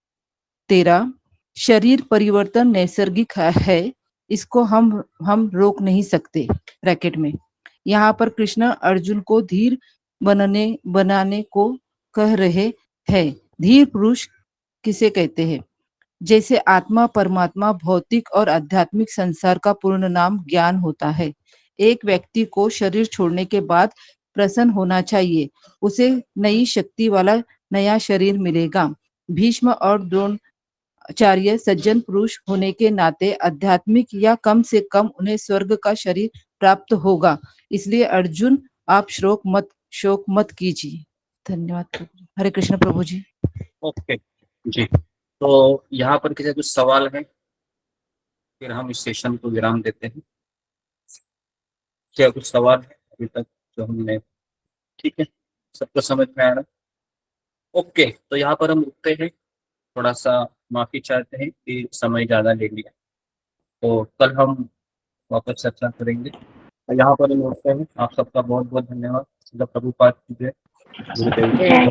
13 शरीर परिवर्तन नैसर्गिक है, इसको हम रोक नहीं सकते। ब्रैकेट में यहाँ पर कृष्ण अर्जुन को धीर बनाने को कह रहे हैं। धीर पुरुष किसे कहते हैं? जैसे आत्मा परमात्मा भौतिक और आध्यात्मिक संसार का पूर्ण नाम ज्ञान होता है। एक व्यक्ति को शरीर छोड़ने के बाद प्रसन्न होना चाहिए। उसे नई शक्ति वाला नया शरीर मिलेगा। भीष्म और द्रोणाचार्य सज्जन पुरुष होने के नाते आध्यात्मिक या कम से कम उन्हें स्वर्ग का शरीर प्राप्त होगा। इसलिए अर्जुन आप शोक मत कीजिए। धन्यवाद। हरे कृष्ण प्रभु जी। ओके जी, तो यहाँ पर किसी कुछ सवाल है, फिर हम इस सेशन को विराम देते हैं। क्या कुछ सवाल है अभी तक जो हमने, ठीक है, सबको समझ में आया? ओके, तो यहाँ पर हम रुकते हैं। थोड़ा सा माफी चाहते हैं कि समय ज्यादा ले लिया, तो कल हम वापस चर्चा करेंगे। तो यहाँ पर हम रुकते हैं। आप सबका बहुत बहुत धन्यवाद। प्रभुपाद की जय, गुरुदेव की जय।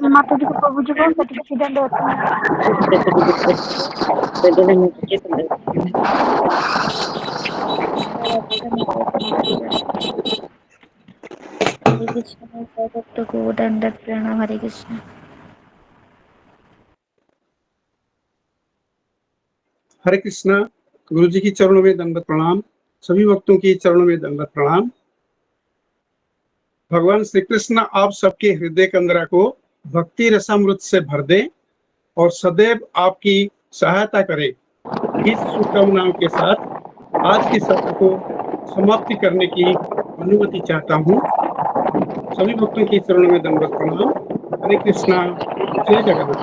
माता जी को प्रभु जी को दंडवत प्रणाम। हरे कृष्ण। हरे कृष्णा। गुरु जी की चरणों में दंडवत प्रणाम। सभी भक्तों की चरणों में दंडवत प्रणाम। भगवान श्री कृष्ण आप सबके हृदय कंदरा को भक्ति रसामृत से भर दे और सदैव आपकी सहायता करे। इस शुभकामनाओं के साथ आज के सत्र को समाप्ति करने की अनुमति चाहता हूँ। सभी भक्तों की चरणों में दंडवत प्रणाम। हरे कृष्णा। जय जगन्नाथ।